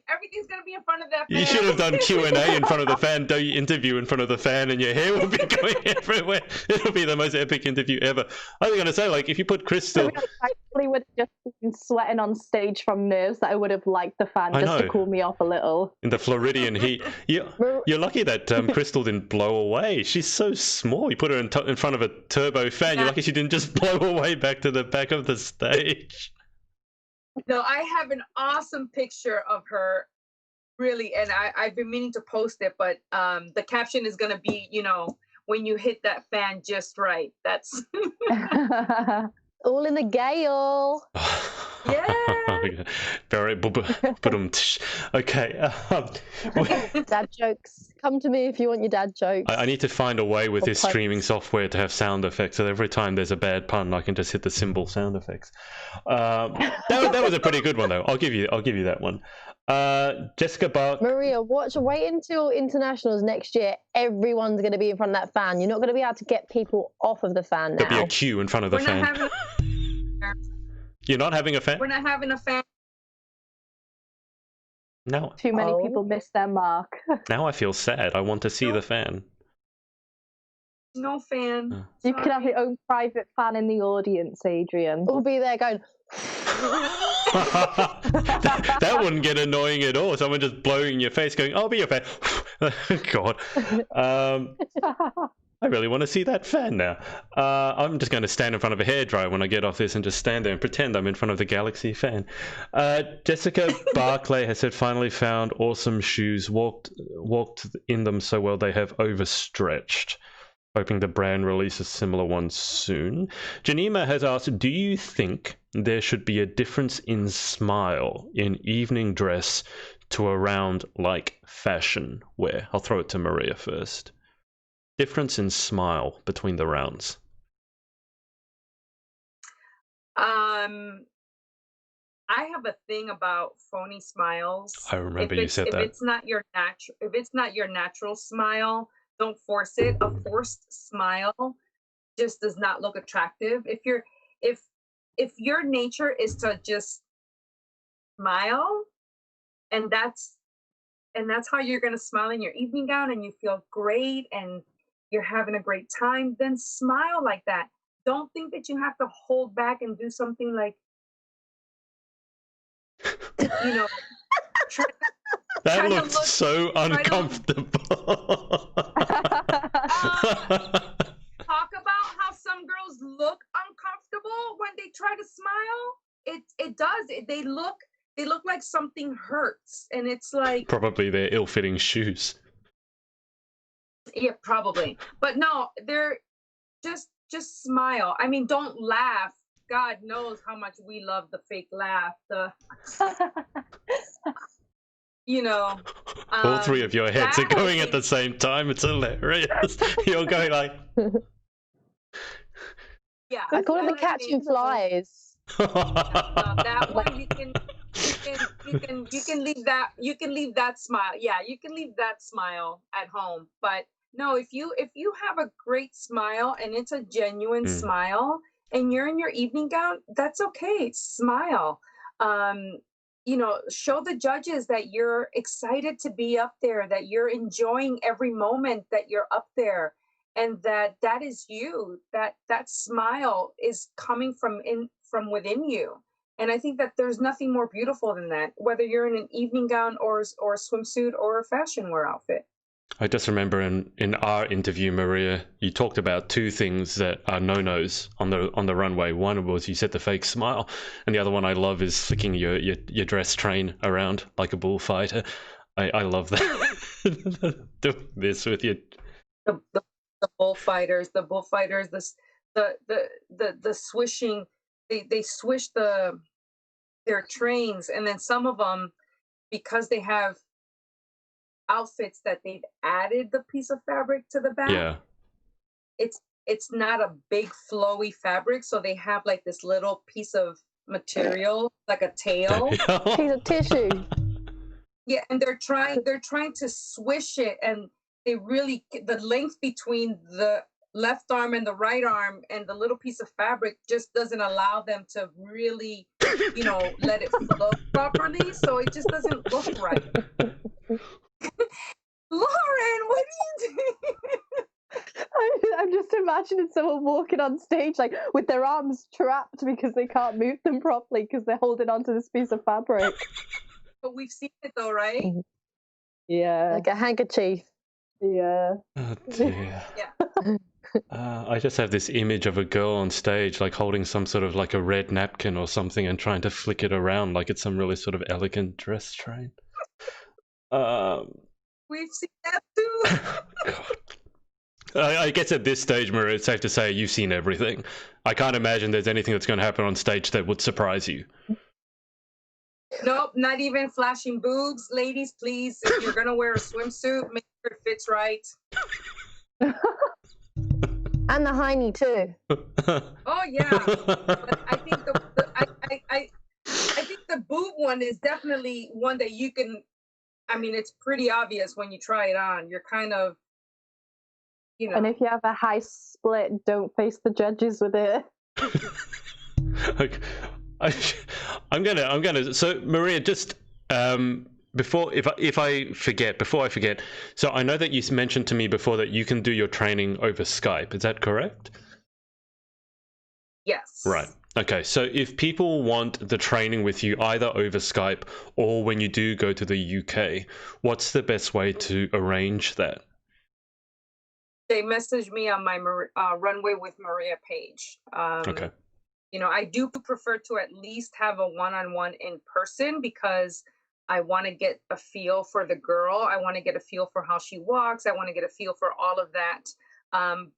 everything's gonna be in front of that fan. You should have done Q&A in front of the fan. Do your interview in front of the fan, and your hair will be going everywhere. It'll be the most epic interview ever. I was gonna say, like, if you put Crystal, I probably would have just been sweating on stage from nerves that I would have liked the fan just to cool me off a little. In the Floridian heat, you're lucky that Crystal didn't blow away. She's so small. You put her in front of a turbo fan. You're lucky she didn't just blow away back to the back of the stage. No, I have an awesome picture of her, really, and I've been meaning to post it, but the caption is going to be, you know, when you hit that fan just right. That's all in the gale. Yeah. Very okay. Dad jokes. Come to me if you want your dad jokes. I need to find a way with this streaming software to have sound effects, so every time there's a bad pun, I can just hit the symbol sound effects. That was a pretty good one, though. I'll give you that one. Jessica Bart. Maria, wait until internationals next year. Everyone's going to be in front of that fan. You're not going to be able to get people off of the fan now. There'll be a queue in front of the fan. You're not having a fan? We're not having a fan. No. Too many people missed their mark. Now I feel sad. I want to see the fan. No fan. You could have your own private fan in the audience, Adrian. We'll be there going. that wouldn't get annoying at all. Someone just blowing in your face going, I'll be your fan. God. I really want to see that fan now. I'm just going to stand in front of a hairdryer when I get off this and just stand there and pretend I'm in front of the Galaxy fan. Jessica Barclay has said, finally found awesome shoes. Walked in them so well they have overstretched. Hoping the brand releases similar ones soon. Janima has asked, do you think there should be a difference in smile in evening dress to around like fashion wear? I'll throw it to Maria first. Difference in smile between the rounds. I have a thing about phony smiles. I remember you said that. If it's not your natural smile, don't force it. A forced smile just does not look attractive. If your nature is to just smile, and that's how you're going to smile in your evening gown and you feel great and you're having a great time, then smile like that. Don't think that you have to hold back and do something like, that looks so uncomfortable. Talk about how some girls look uncomfortable when they try to smile. It does. They look like something hurts, and it's like probably their ill-fitting shoes. Yeah, probably. But no, they're just smile. I mean, don't laugh. God knows how much we love the fake laugh. All three of your heads are going at the same time. It's hilarious. You're going like, yeah. I call it the catching flies. That one you can leave that. You can leave that smile. Yeah, you can leave that smile at home. But no, if you have a great smile and it's a genuine smile, and you're in your evening gown, that's okay. Smile. Show the judges that you're excited to be up there, that you're enjoying every moment that you're up there, and that is you, that smile is coming from within you. And I think that there's nothing more beautiful than that, whether you're in an evening gown or a swimsuit or a fashion wear outfit. I just remember in our interview, Maria, you talked about two things that are no-nos on the runway. One was you said the fake smile, and the other one I love is flicking your dress train around like a bullfighter. I love that. Doing this with you. The bullfighters, the swishing. They swish their trains, and then some of them, because they have outfits that they've added the piece of fabric to the back. Yeah. It's not a big flowy fabric, so they have like this little piece of material, like a tail. Piece of tissue. Yeah, and they're trying to swish it, and they really, the length between the left arm and the right arm and the little piece of fabric just doesn't allow them to really, let it flow properly. So it just doesn't look right. Lauren, what are you doing? I'm just imagining someone walking on stage like with their arms trapped because they can't move them properly because they're holding onto this piece of fabric. But we've seen it though, right? Yeah. Like a handkerchief. Yeah. Oh dear. Yeah. I just have this image of a girl on stage like holding some sort of like a red napkin or something and trying to flick it around like it's some really sort of elegant dress train. We've seen that too. God. I guess at this stage, Maria, it's safe to say you've seen everything. I can't imagine there's anything that's going to happen on stage that would surprise you. Nope, not even flashing boobs. Ladies, please, if you're going to wear a swimsuit, make sure it fits right. And the hiney too. Oh yeah, but I think I think the boob one is definitely one that you can. I mean, it's pretty obvious when you try it on. You're kind of, And if you have a high split, don't face the judges with it. Okay. I'm gonna. So Maria, just before I forget. So I know that you mentioned to me before that you can do your training over Skype. Is that correct? Yes. Right. Okay, so if people want the training with you either over Skype or when you do go to the UK, what's the best way to arrange that? they messaged me on my Runway with Maria page. Okay. You know, I do prefer to at least have a one-on-one in person because I want to get a feel for the girl. I want to get a feel for how she walks. I want to get a feel for all of that.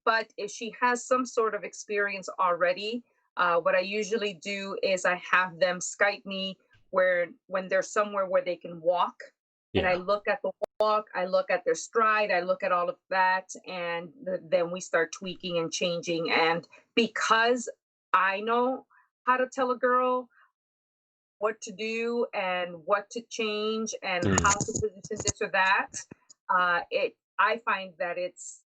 But if she has some sort of experience already, what I usually do is I have them Skype me when they're somewhere where they can walk. And I look at the walk, I look at their stride, I look at all of that, and then we start tweaking and changing. And because I know how to tell a girl what to do and what to change and how to position this or that, I find that it's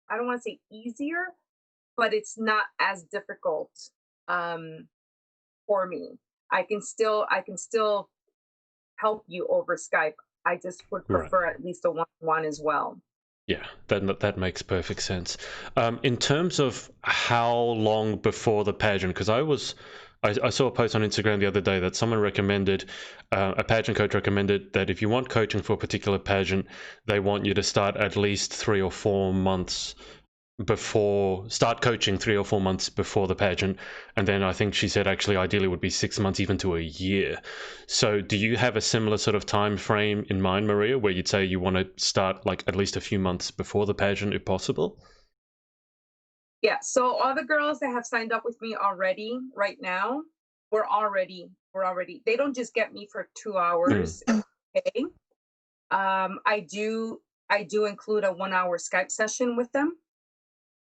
I don't want to say easier, but it's not as difficult for me. I can still help you over Skype. I just would prefer at least a one-on-one as well. Yeah, that makes perfect sense. In terms of how long before the pageant, because I saw a post on Instagram the other day that someone recommended, a pageant coach recommended that if you want coaching for a particular pageant, they want you to start at least 3 or 4 months start coaching 3 or 4 months before the pageant. And then I think she said actually ideally would be 6 months, even to a year. So do you have a similar sort of time frame in mind, Maria, where you'd say you want to start like at least a few months before the pageant if possible? Yeah, so all the girls that have signed up with me already right now, we're already, they don't just get me for 2 hours. Okay. I do include a 1-hour Skype session with them.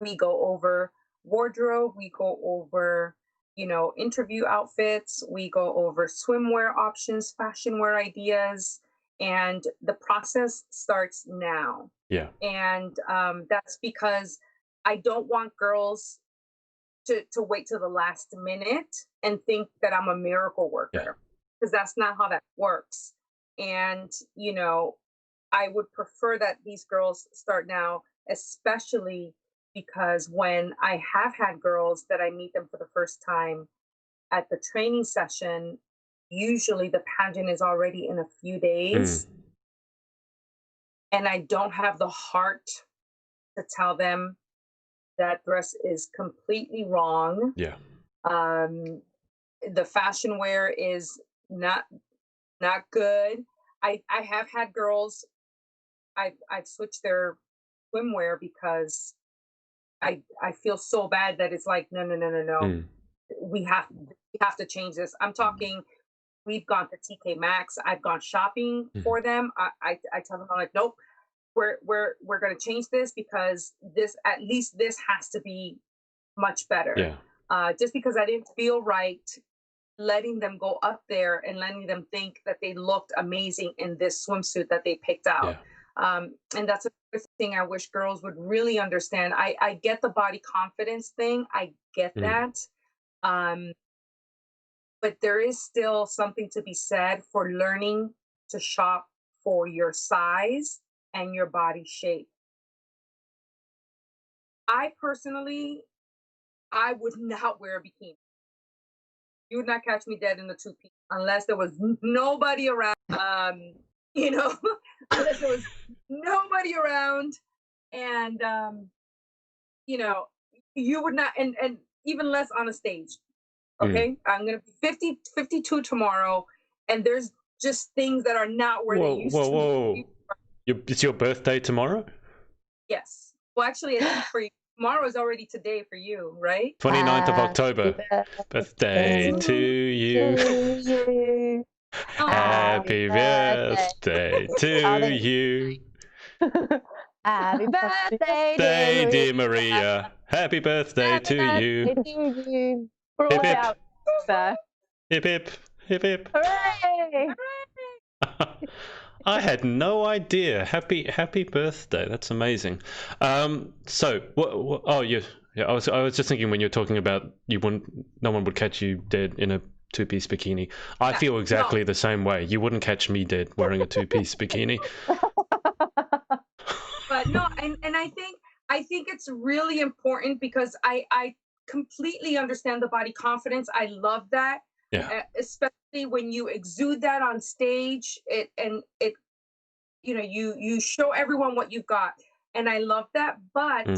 We go over wardrobe, we go over, interview outfits, we go over swimwear options, fashion wear ideas, and the process starts now. Yeah. And that's because I don't want girls to wait till the last minute and think that I'm a miracle worker, because that's not how that works. And, I would prefer that these girls start now, especially because when I have had girls that I meet them for the first time at the training session, usually the pageant is already in a few days. And I don't have the heart to tell them that dress is completely wrong. Yeah. The fashion wear is not good. I have had girls, I've switched their swimwear because I feel so bad that it's like, no. We have to change this. I'm talking, we've gone to TK Maxx. I've gone shopping for them. I tell them, I'm like, nope, we're going to change this because at least this has to be much better. Yeah. Just because I didn't feel right letting them go up there and letting them think that they looked amazing in this swimsuit that they picked out. And that's another thing I wish girls would really understand. I get the body confidence thing. I get that. But there is still something to be said for learning to shop for your size and your body shape. I personally, I would not wear a bikini. You would not catch me dead in the 2-piece unless there was nobody around. Unless there was nobody around, and you would not, and even less on a stage. Okay, I'm gonna be 52 tomorrow, and there's just things that are not where they used to be. It's your birthday tomorrow? Yes. Well, actually, I think for you, tomorrow is already today for you, right? 29th of October. Birthday to you. Happy birthday to you. Happy birthday, dear Maria. Happy birthday to you. Hip hip. there. Hip hip. Hip hip. Hooray! I had no idea. Happy birthday. That's amazing. So what oh yeah. I was just thinking when you're talking about no one would catch you dead in a 2-piece bikini. I feel exactly the same way. You wouldn't catch me dead wearing a 2-piece bikini. But no, and I think it's really important because I completely understand the body confidence. I love that. Yeah. Especially when you exude that on stage, you show everyone what you've got. and I love that. But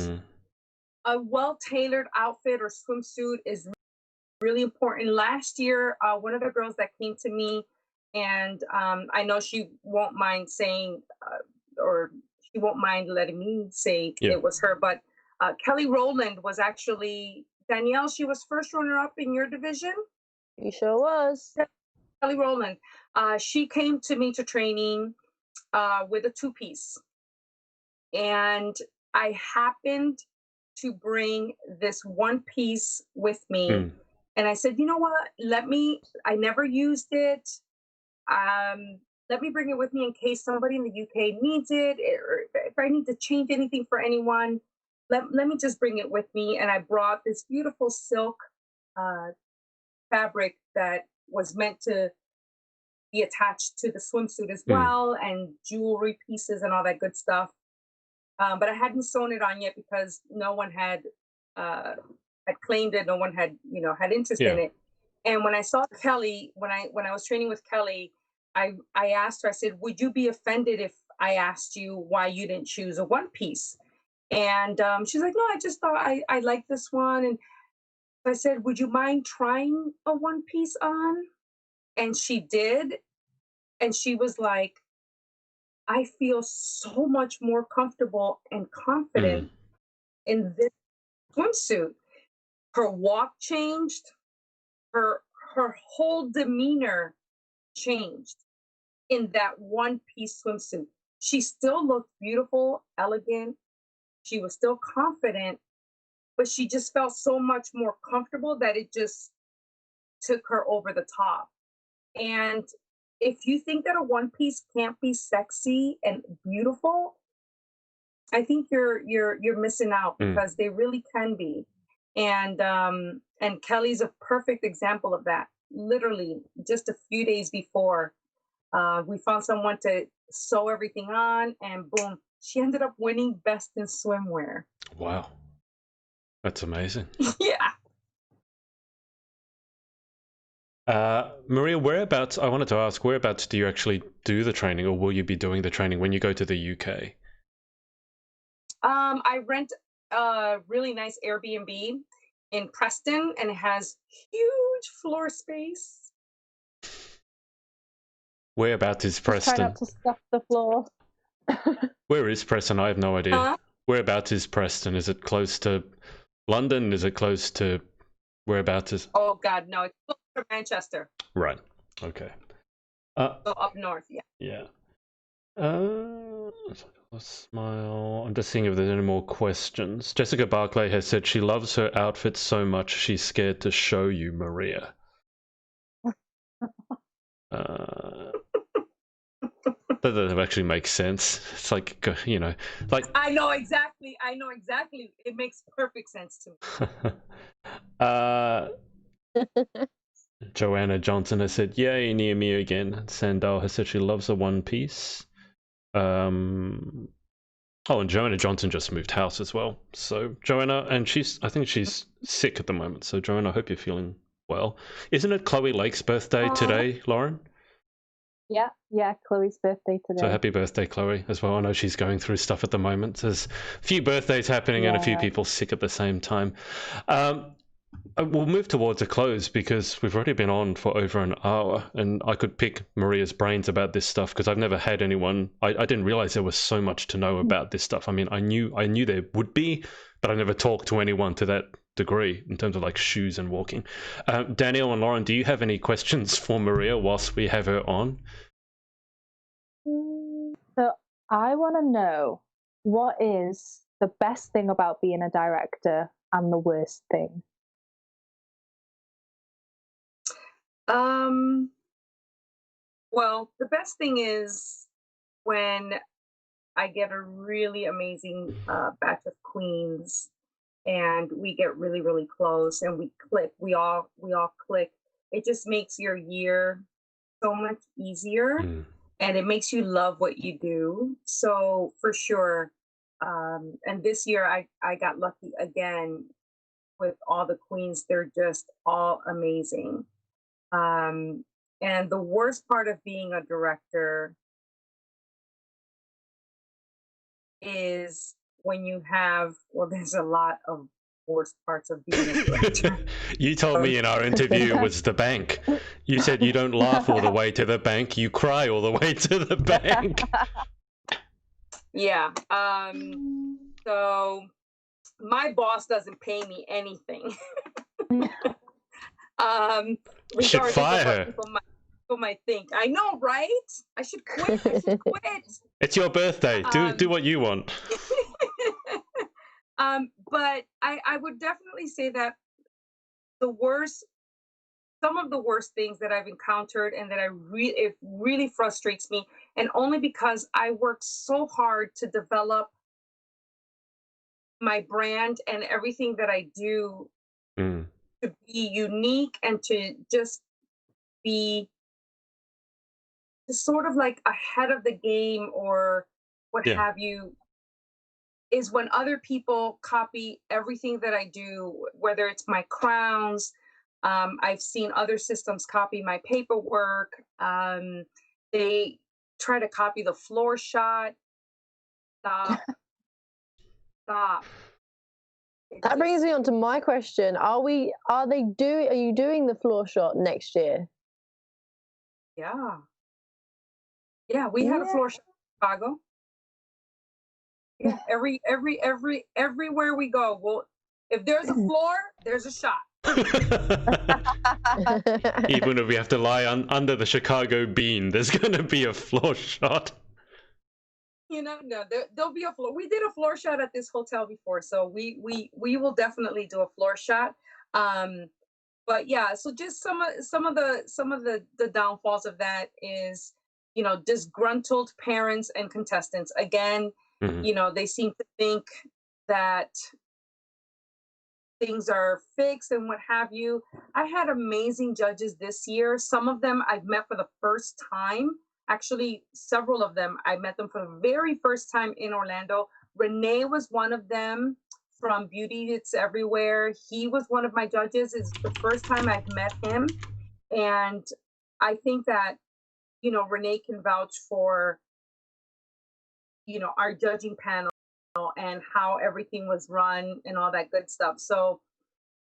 a well-tailored outfit or swimsuit is really important. Last year, one of the girls that came to me, and I know she won't mind saying, or she won't mind letting me say it was her, but Kelly Rowland was actually, Danielle, she was first runner-up in your division. You sure was. Kelly Rowland. She came to me to training with a two-piece. And I happened to bring this one piece with me. And I said, you know what? I never used it. Let me bring it with me in case somebody in the UK needs it, or if I need to change anything for anyone, let me just bring it with me. And I brought this beautiful silk fabric that was meant to be attached to the swimsuit as well, and jewelry pieces and all that good stuff. But I hadn't sewn it on yet because no one had claimed it. No one had interest in it. And when I saw Kelly, when I was training with Kelly, I asked her, I said, would you be offended if I asked you why you didn't choose a one piece? And she's like, no, I just thought I like this one. And I said, would you mind trying a one piece on? And she did. And she was like, I feel so much more comfortable and confident in this swimsuit. Her walk changed. Her whole demeanor changed in that one piece swimsuit. She still looked beautiful, elegant. She was still confident, but she just felt so much more comfortable that it just took her over the top. And if you think that a one piece can't be sexy and beautiful, I think you're missing out, because they really can be. And Kelly's a perfect example of that. Literally, just a few days before, we found someone to sew everything on, and boom, she ended up winning best in swimwear. Wow, that's amazing. Yeah. Maria, whereabouts, I wanted to ask, whereabouts do you actually do the training, or will you be doing the training when you go to the UK? I rent a really nice Airbnb in Preston, and it has huge floor space. Whereabouts is Preston? Try not to stuff the floor. Where is Preston? I have no idea. Whereabouts is Preston? Is it close to London? Is it close to whereabouts is? Oh God, no! It's close to Manchester. Right. Okay. So up north, yeah. Yeah. Smile. I'm just seeing if there's any more questions. Jessica Barclay has said she loves her outfit so much she's scared to show you, Maria. That doesn't actually make sense. It's like, like I know exactly. It makes perfect sense to me. Joanna Johnson has said, yay, near me again. Sandal has said she loves a one piece. And Joanna Johnson just moved house as well. So Joanna, and I think she's sick at the moment. So Joanna, I hope you're feeling well. Isn't it Chloe Lake's birthday today, Lauren? Yeah, Chloe's birthday today. So happy birthday, Chloe, as well. I know she's going through stuff at the moment. There's a few birthdays happening and a few people sick at the same time. We'll move towards a close because we've already been on for over an hour, and I could pick Maria's brains about this stuff because I've never had anyone. I didn't realize there was so much to know about this stuff. I mean, I knew there would be, but I never talked to anyone to that degree in terms of like shoes and walking. Danielle and Lauren, do you have any questions for Maria whilst we have her on? So I want to know, what is the best thing about being a director and the worst thing? Well, the best thing is when I get a really amazing batch of queens, and we get really, really close, and we click. We all click. It just makes your year so much easier, and it makes you love what you do. So for sure. And this year I got lucky again with all the queens. They're just all amazing. And the worst part of being a director is when you have, well, there's a lot of worst parts of being a director. You told me in our interview was the bank. You said you don't laugh all the way to the bank, you cry all the way to the bank. Yeah. So my boss doesn't pay me anything. Should fire her. People might think. I know, right? I should quit. It's your birthday. Do what you want. But I would definitely say that some of the worst things that I've encountered and that it really frustrates me, and only because I work so hard to develop my brand and everything that I do to be unique and to just be sort of like ahead of the game or what have you, is when other people copy everything that I do, whether it's my crowns. I've seen other systems copy my paperwork. They try to copy the floor shot. Stop. That brings me on to my question. Are you doing the floor shot next year? Yeah. Yeah, we had a floor shot in Chicago. Yeah, everywhere we go, well, if there's a floor, there's a shot. Even if we have to lie under the Chicago bean, there's going to be a floor shot. No, there'll be a floor. We did a floor shot at this hotel before, so we will definitely do a floor shot. But yeah, so just some of the downfalls of that is, disgruntled parents and contestants. Again, they seem to think that things are fixed and what have you. I had amazing judges this year. Some of them I've met for the first time. Actually, several of them, I met them for the very first time in Orlando. Renee was one of them from Beauty It's Everywhere. He was one of my judges. It's the first time I've met him. And I think that, Renee can vouch for, our judging panel and how everything was run and all that good stuff. So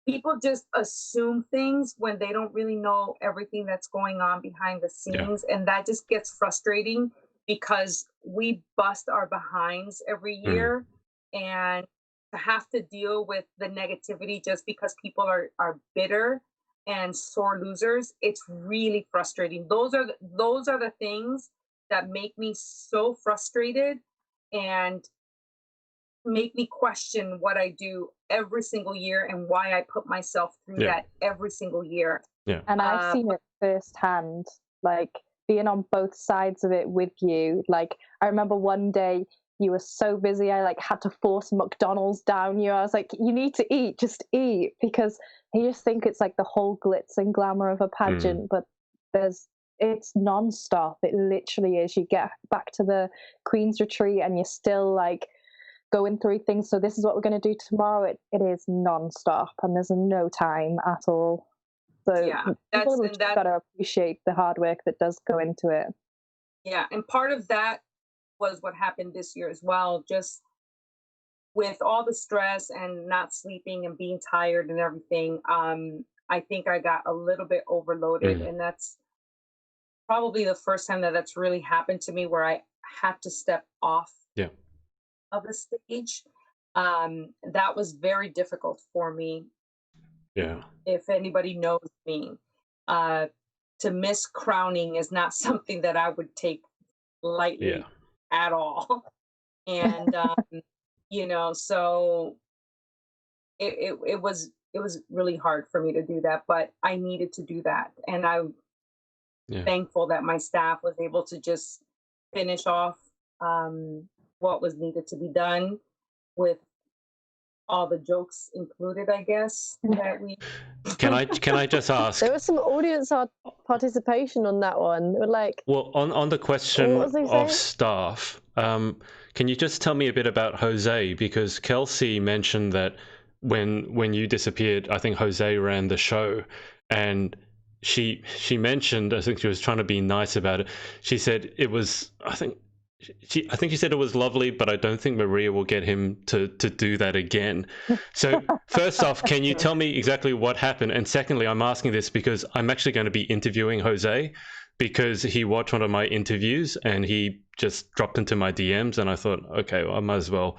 people just assume things when they don't really know everything that's going on behind the scenes. And that just gets frustrating because we bust our behinds every year, and to have to deal with the negativity just because people are bitter and sore losers, it's really frustrating. Those are the things that make me so frustrated and make me question what I do every single year and why I put myself through that every single year. Yeah. And I've seen it firsthand, like being on both sides of it with you. Like I remember one day you were so busy, I had to force McDonald's down you. I was like, you need to eat, just eat, because you just think it's like the whole glitz and glamour of a pageant, but it's non-stop. It literally is. You get back to the Queen's Retreat and you're still going through things. So this is what we're going to do tomorrow. It is non-stop and there's no time at all. So people just got to appreciate the hard work that does go into it. Yeah, and part of that was what happened this year as well. Just with all the stress and not sleeping and being tired and everything, I think I got a little bit overloaded, and that's probably the first time that's really happened to me, where I had to step off of the stage. That was very difficult for me. Yeah. If anybody knows me, to miss crowning is not something that I would take lightly at all. And so it was really hard for me to do that, but I needed to do that, and I'm thankful that my staff was able to just finish off what was needed to be done, with all the jokes included, I guess. That we Can I just ask? There was some audience participation on that one. Well, on the question of staff, can you just tell me a bit about Jose? Because Kelsey mentioned that when you disappeared, I think Jose ran the show, and she mentioned, I think she was trying to be nice about it. She said it was, I think I think she said it was lovely, but I don't think Maria will get him to do that again. So first off, can you tell me exactly what happened? And secondly, I'm asking this because I'm actually going to be interviewing Jose, because he watched one of my interviews and he just dropped into my DMs, and I thought, okay, well, I might as well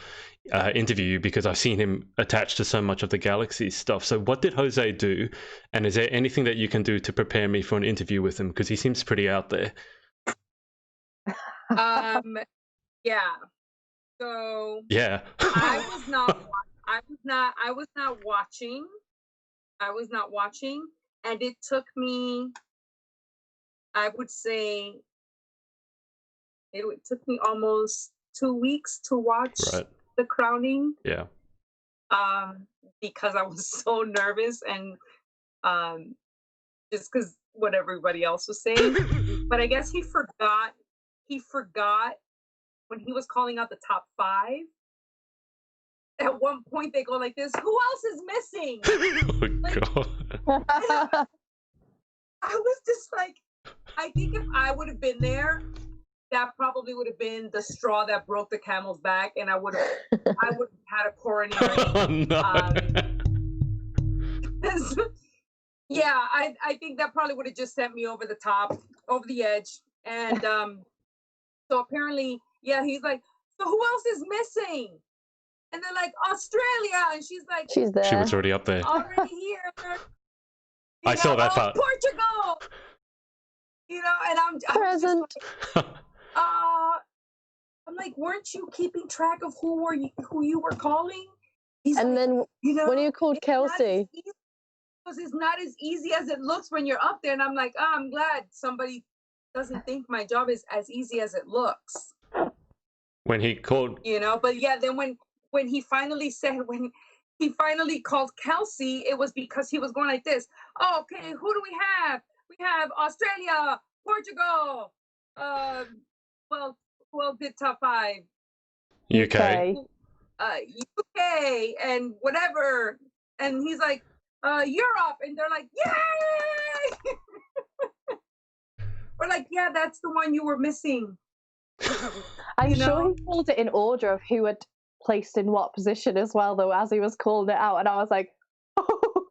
interview you because I've seen him attached to so much of the Galaxy stuff. So what did Jose do? And is there anything that you can do to prepare me for an interview with him? Because he seems pretty out there. Yeah. So yeah. I was not watching, and it took me, I would say, it took me almost 2 weeks to watch the crowning. Yeah. Because I was so nervous, and just because what everybody else was saying. But I guess he forgot when he was calling out the top 5. At one point they go like this, who else is missing? Oh, God. I was just like, I think if I would have been there, that probably would have been the straw that broke the camel's back, and I would have had a coronary. Oh, no. Yeah, I think that probably would have just sent me over the top, over the edge. And so apparently, yeah, he's like, so who else is missing? And they're like, Australia. And she's like, she's there. She was already up there. Already here. I saw that part. Portugal. And I'm present. I'm like, weren't you keeping track of who you were calling? And then when you called Kelsey, because it's not as easy as it looks when you're up there. And I'm like, I'm glad somebody doesn't think my job is as easy as it looks. When he called, but yeah, then when he finally called Kelsey, it was because he was going like this. Oh, okay, who do we have? We have Australia, Portugal, well, did top 5? UK, and whatever. And he's like, Europe, and they're like, yay! We're like, yeah, that's the one you were missing. I'm sure he called it in order of who had placed in what position as well, though, as he was calling it out, and I was like, oh.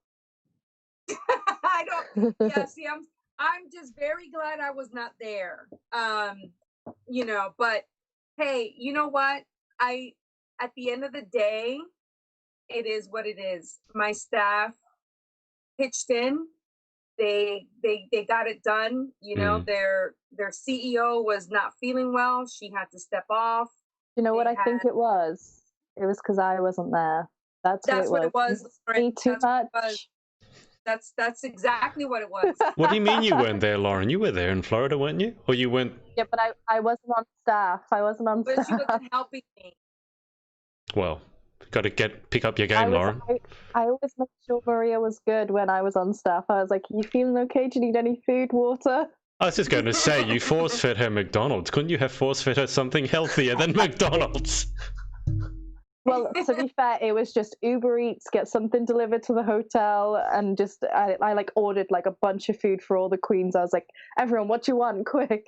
I don't. Yeah, see, I'm just very glad I was not there. But hey, you know what? At the end of the day, it is what it is. My staff pitched in. They got it done. Their CEO was not feeling well. She had to step off. You know what I think it was? It was because I wasn't there. That's what it was. Me too much. That's exactly what it was. What do you mean you weren't there, Lauren? You were there in Florida, weren't you? Or you went? Yeah, but I wasn't on staff. But she wasn't helping me. Well, got to pick up your game, Lauren. I always made sure Maria was good when I was on staff. I was like, you feeling okay? Do you need any food, water? I was just going to say, you force-fed her McDonald's. Couldn't you have force-fed her something healthier than McDonald's? Well, to be fair, it was just Uber Eats, get something delivered to the hotel, and just I ordered like a bunch of food for all the queens. I was like, everyone, what do you want? Quick.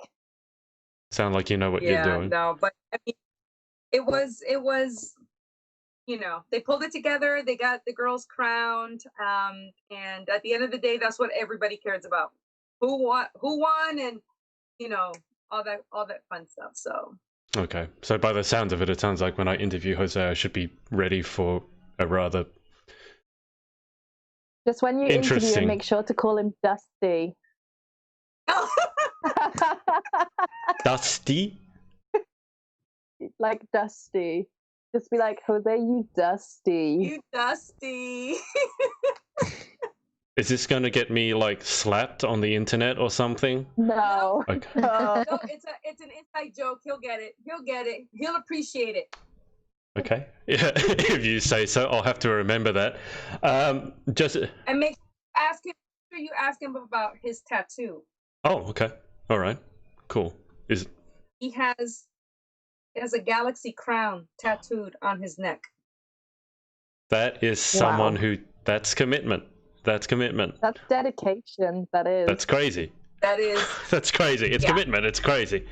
Sound like you know what you're doing. No, but I mean, it was they pulled it together. They got the girls crowned, and at the end of the day, that's what everybody cares about: who won, and all that fun stuff. So. Okay, so by the sounds of it, it sounds like when I interview Jose, I should be ready for a rather just when you interview him, make sure to call him Dusty. Dusty? Like Dusty. Just be like, Jose, you Dusty. You Dusty. Is this going to get me like slapped on the internet or something? No. Okay. No, it's an inside joke. He'll get it. He'll appreciate it. Okay. Yeah, if you say so, I'll have to remember that. And ask him about his tattoo. Oh, okay. All right. Cool. He has a galaxy crown tattooed on his neck. That is someone that's commitment. That's commitment. That's dedication. That is. That's crazy. That is. That's crazy. It's commitment. It's crazy.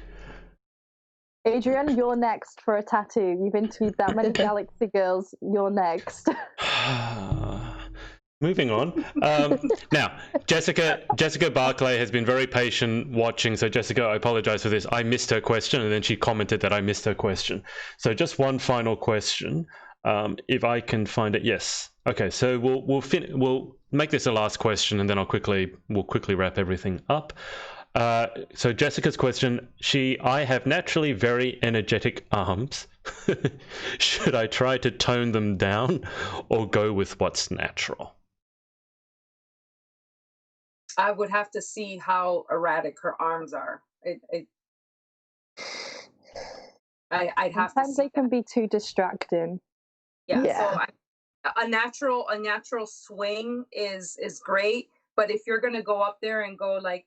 Adrian, you're next for a tattoo. You've interviewed that many Galaxy girls. You're next. Moving on. Now, Jessica Barclay has been very patient watching. So, Jessica, I apologize for this. I missed her question, and then she commented that I missed her question. So, just one final question. If I can find it, yes. Okay, so we'll make this a last question, and then we'll quickly wrap everything up. So Jessica's question: I have naturally very energetic arms. Should I try to tone them down, or go with what's natural? I would have to see how erratic her arms are. I'd have Sometimes to see they can be too distracting. So a natural swing is great, but if you're gonna go up there and go like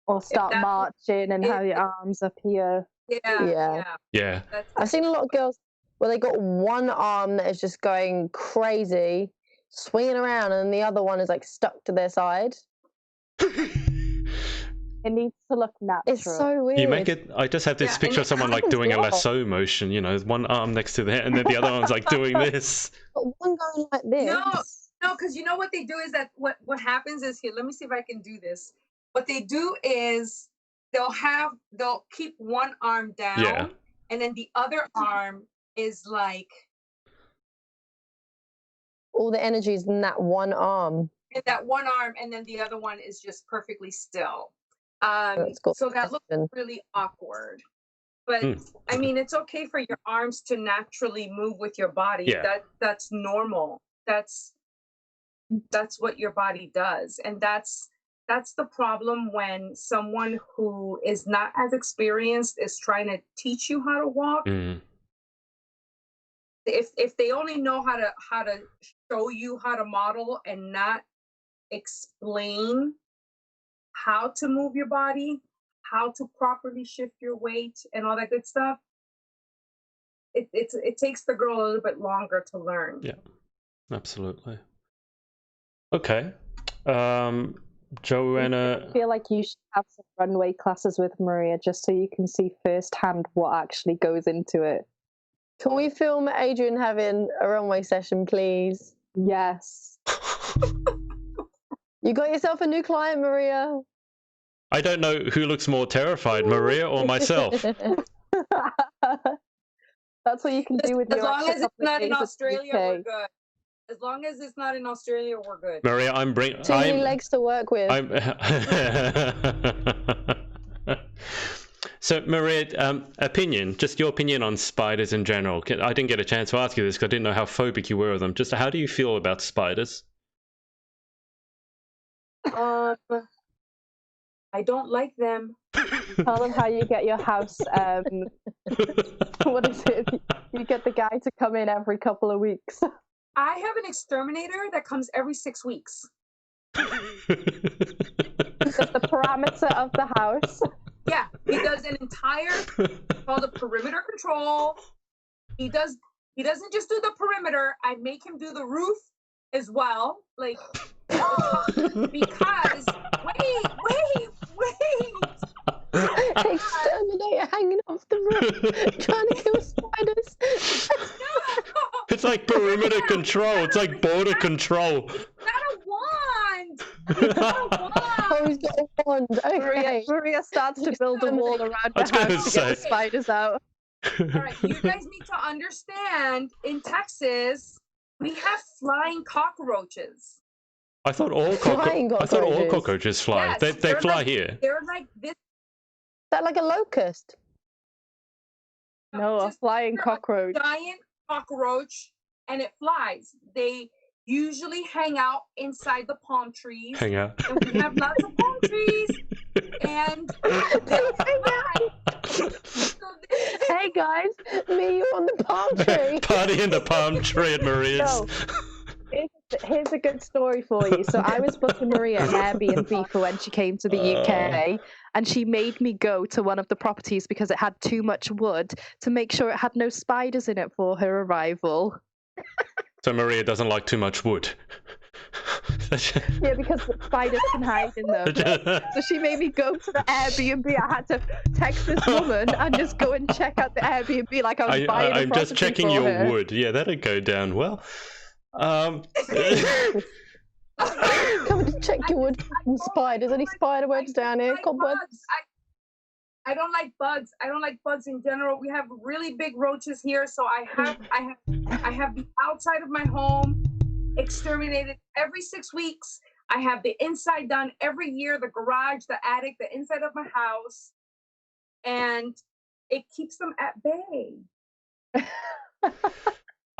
or start marching and have your arms up here. Yeah. I've seen a lot of girls where they got one arm that is just going crazy, swinging around, and the other one is like stuck to their side. It needs to look natural. It's so weird. You make it. I just have this picture of someone like doing a lasso motion. You know, one arm next to there, and then the other arm's like doing this. But one going like this. No, because you know what they do is that what happens is here. Let me see if I can do this. What they do is they'll keep one arm down, and then the other arm is like all the energy is in that one arm. In that one arm, and then the other one is just perfectly still. So that looks really awkward. But I mean, it's okay for your arms to naturally move with your body. Yeah. That's normal. That's what your body does, and that's the problem when someone who is not as experienced is trying to teach you how to walk. If they only know how to show you how to model and not explain how to move your body, how to properly shift your weight and all that good stuff, it takes the girl a little bit longer to learn. Yeah, absolutely. Okay. Joanna, I feel like you should have some runway classes with Maria just so you can see firsthand what actually goes into it. Can we film Adrian having a runway session, please? Yes. You got yourself a new client, Maria. I don't know who looks more terrified, Maria or myself. That's what you can do with as your long as it's not in Australia, we're UK. good. As long as it's not in Australia, we're good. Maria, Too many legs to work with. So, Maria, opinion, just your opinion on spiders in general. I didn't get a chance to ask you this because I didn't know how phobic you were of them. Just how do you feel about spiders? I don't like them. Tell them how you get your house. What is it? You get the guy to come in every couple of weeks. I have an exterminator that comes every 6 weeks. Just the parameter of the house. Yeah, he does an entire called a perimeter control. He doesn't just do the perimeter. I make him do the roof as well, like because wait. Exterminator hanging off the roof, trying to kill spiders. No. It's like perimeter control. It's like border control. Not a wand. It's not a wand. Oh, he's got a wand. Okay. Maria starts to build a wall around the house to get the spiders out. All right, you guys need to understand. In Texas, we have flying cockroaches. I thought all cockroaches fly. Yes, they fly here. They're like this. Is that like a locust? No, a flying cockroach. A giant cockroach, and it flies. They usually hang out inside the palm trees. Hang out. And we have lots of palm trees. And they fly. Hey guys, me on the palm tree. Party in the palm tree at Maria's. No. Here's a good story for you. So I was booking Maria an Airbnb for when she came to the UK, and she made me go to one of the properties because it had too much wood to make sure it had no spiders in it for her arrival. So Maria doesn't like too much wood. Yeah, because the spiders can hide in them. So she made me go to the Airbnb. I had to text this woman and just go and check out the Airbnb like I was buying a I'm just checking your her. wood. Yeah, that'd go down well. Come and check your wood and spiders. Any spider webs down here? Cobwebs? I don't like bugs. I don't like bugs in general. We have really big roaches here, so I have the outside of my home exterminated every 6 weeks. I have the inside done every year, the garage, the attic, the inside of my house, and it keeps them at bay.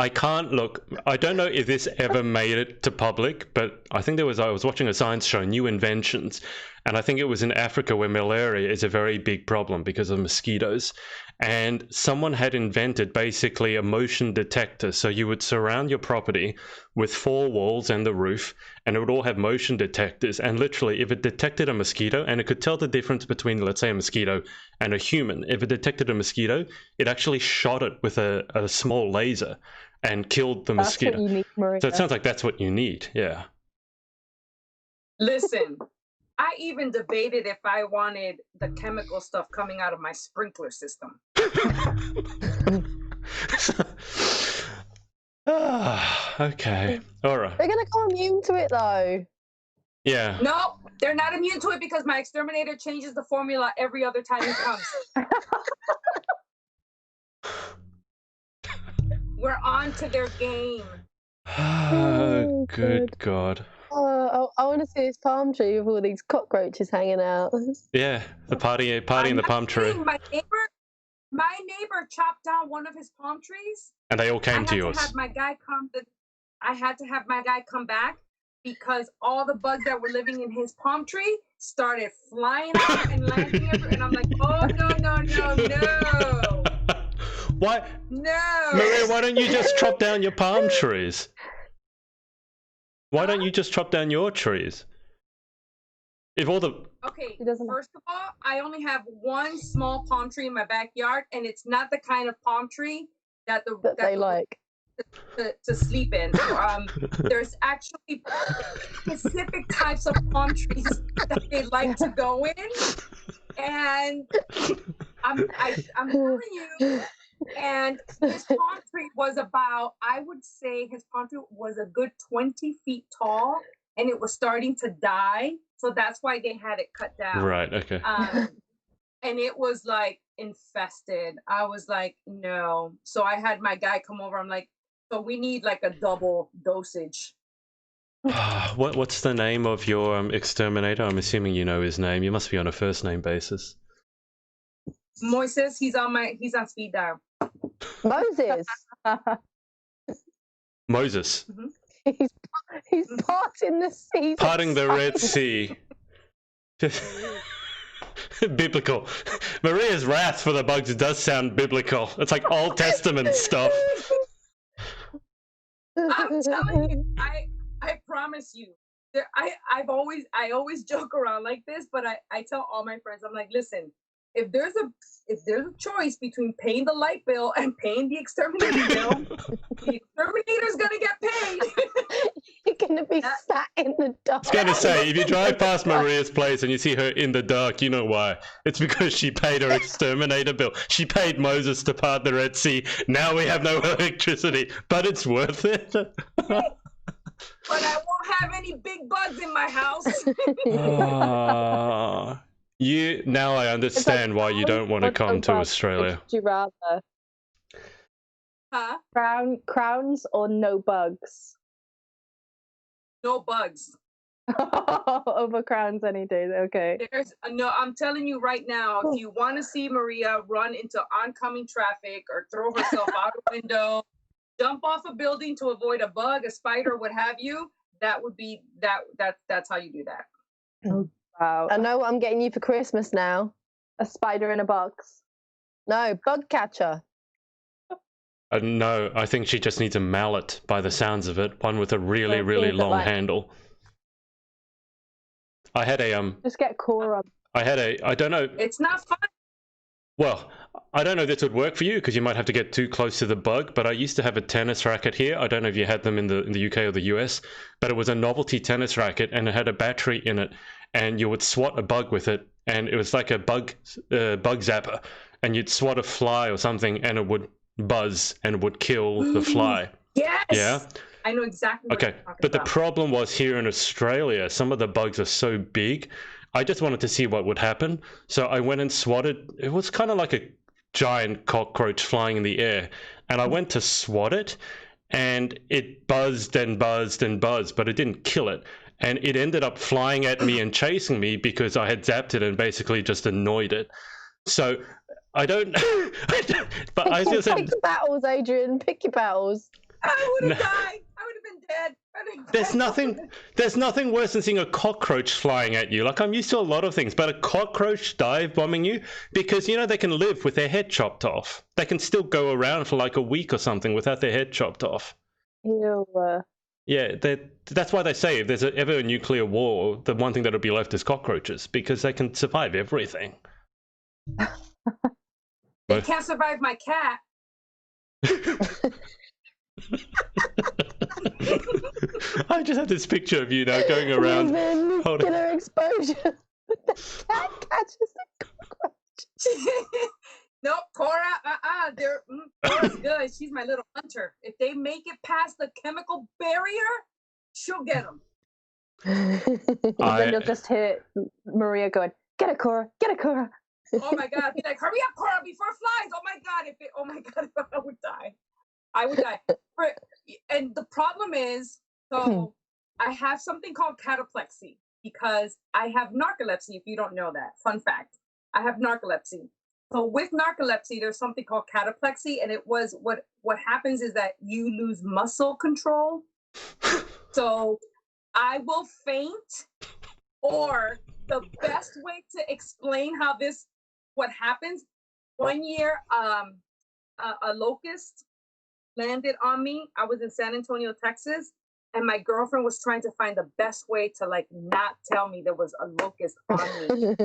I can't look. I don't know if this ever made it to public, but I think I was watching a science show, New Inventions, and I think it was in Africa where malaria is a very big problem because of mosquitoes. And someone had invented basically a motion detector. So you would surround your property with 4 walls and the roof, and it would all have motion detectors. And literally, if it detected a mosquito, and it could tell the difference between, let's say, a mosquito and a human, if it detected a mosquito, it actually shot it with a small laser and killed the mosquito. That's what you need, Maria. So it sounds like that's what you need, yeah. Listen, I even debated if I wanted the chemical stuff coming out of my sprinkler system. Okay, all right. They're going to come immune to it, though. Yeah. No, they're not immune to it because my exterminator changes the formula every other time it comes. We're on to their game. Oh, good God. Oh, I want to see this palm tree with all these cockroaches hanging out. Yeah, the party in the palm tree. My neighbor chopped down one of his palm trees. And they all came to yours. I had to have my guy come back because all the bugs that were living in his palm tree started flying out and landing everywhere. And I'm like, oh, no. Why? No. Maria, why don't you just chop down your palm trees? Why don't you just chop down your trees? If all the... Okay, first of all, I only have one small palm tree in my backyard, and it's not the kind of palm tree that they like to sleep in. There's actually specific types of palm trees that they like to go in, and I'm telling you. And his palm tree was about, I would say his palm tree was a good 20 feet tall, and it was starting to die. So that's why they had it cut down. Right, okay. And it was like infested. I was like, no. So I had my guy come over. I'm like, so we need like a double dosage. What's the name of your exterminator? I'm assuming you know his name. You must be on a first name basis. Moises, he's on speed dial. Moses. Moses. Mm-hmm. He's parting the sea. Parting the Red Sea. Biblical. Maria's wrath for the bugs does sound biblical. It's like Old Testament stuff. I'm telling you, I promise you. I always joke around like this, but I tell all my friends, I'm like, listen, if there's a choice between paying the light bill and paying the exterminator bill, the exterminator's gonna get paid. You're gonna be sat in the dark. I was gonna say, if you drive past Maria's place and you see her in the dark, you know why. It's because she paid her exterminator bill. She paid Moses to part the Red Sea. Now we have no electricity, but it's worth it. But I won't have any big bugs in my house. Now I understand why you don't want to come to Australia. Would you rather? Huh? Crowns or no bugs? No bugs. Over crowns any day. Okay. No, I'm telling you right now, if you want to see Maria run into oncoming traffic or throw herself out a window, jump off a building to avoid a bug, a spider, what have you, that would be that's how you do that. Oh, wow. I know what I'm getting you for Christmas now. A spider in a box. No, bug catcher. No, I think she just needs a mallet by the sounds of it. One with a really, really long handle. I had a Just get Cora. I don't know. It's not fun. Well, I don't know if this would work for you because you might have to get too close to the bug, but I used to have a tennis racket here. I don't know if you had them in the UK or the US, but it was a novelty tennis racket and it had a battery in it, and you would swat a bug with it, and it was like a bug zapper, and you'd swat a fly or something and it would buzz and it would kill the fly. Yes. Yeah. I know exactly what Okay, you're talking but the about. problem was here in Australia, some of the bugs are so big. I just wanted to see what would happen. So I went and swatted. It was kind of like a giant cockroach flying in the air. And I went to swat it, and it buzzed and buzzed and buzzed, but it didn't kill it. And it ended up flying at me and chasing me because I had zapped it and basically just annoyed it. So I don't... but I just said... Pick your battles, Adrian. Pick your battles. I would have died. I would have been dead. There's nothing worse than seeing a cockroach flying at you. Like, I'm used to a lot of things, but a cockroach dive bombing you, because they can live with their head chopped off. They can still go around for like a week or something without their head chopped off. Ew. Yeah, that's why they say if there's ever a nuclear war, the one thing that'll be left is cockroaches, because they can survive everything. They can't survive my cat. I just have this picture of you now going around. Nuclear exposure. The cat catches the cockroach. No, Cora, Cora's good. She's my little hunter. If they make it past the chemical barrier, she'll get them. Then you'll just hear Maria going, "Get it, Cora! Get it, Cora!" Oh my God! Be like, hurry up, Cora, before it flies! Oh my God! I would die. I would die. And the problem is, so I have something called cataplexy because I have narcolepsy. If you don't know that, fun fact, I have narcolepsy. So with narcolepsy, there's something called cataplexy, and it was what happens is that you lose muscle control. So I will faint, or the best way to explain what happens. One year, a locust landed on me. I was in San Antonio, Texas, and my girlfriend was trying to find the best way to like not tell me there was a locust on me.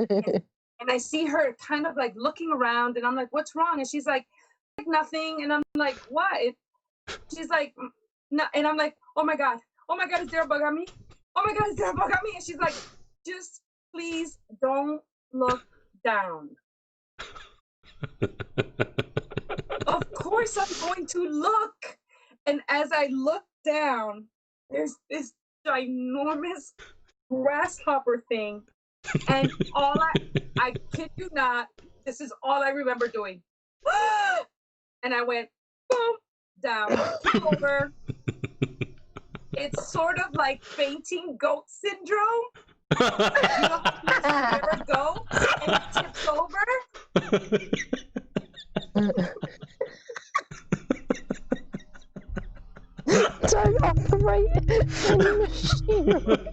And I see her kind of like looking around, and I'm like, "What's wrong?" And she's like, "Nothing." And I'm like, "What?" She's like, "No." And I'm like, "Oh my God, is there a bug on me? Oh my God, is there a bug on me?" And she's like, "Just please don't look down." Of course I'm going to look. And as I look down, there's this ginormous grasshopper thing. And I kid you not, this is all I remember doing. And I went, boom, down, over. It's sort of like fainting goat syndrome. You know how you never go and it tips over? Don't operate any machinery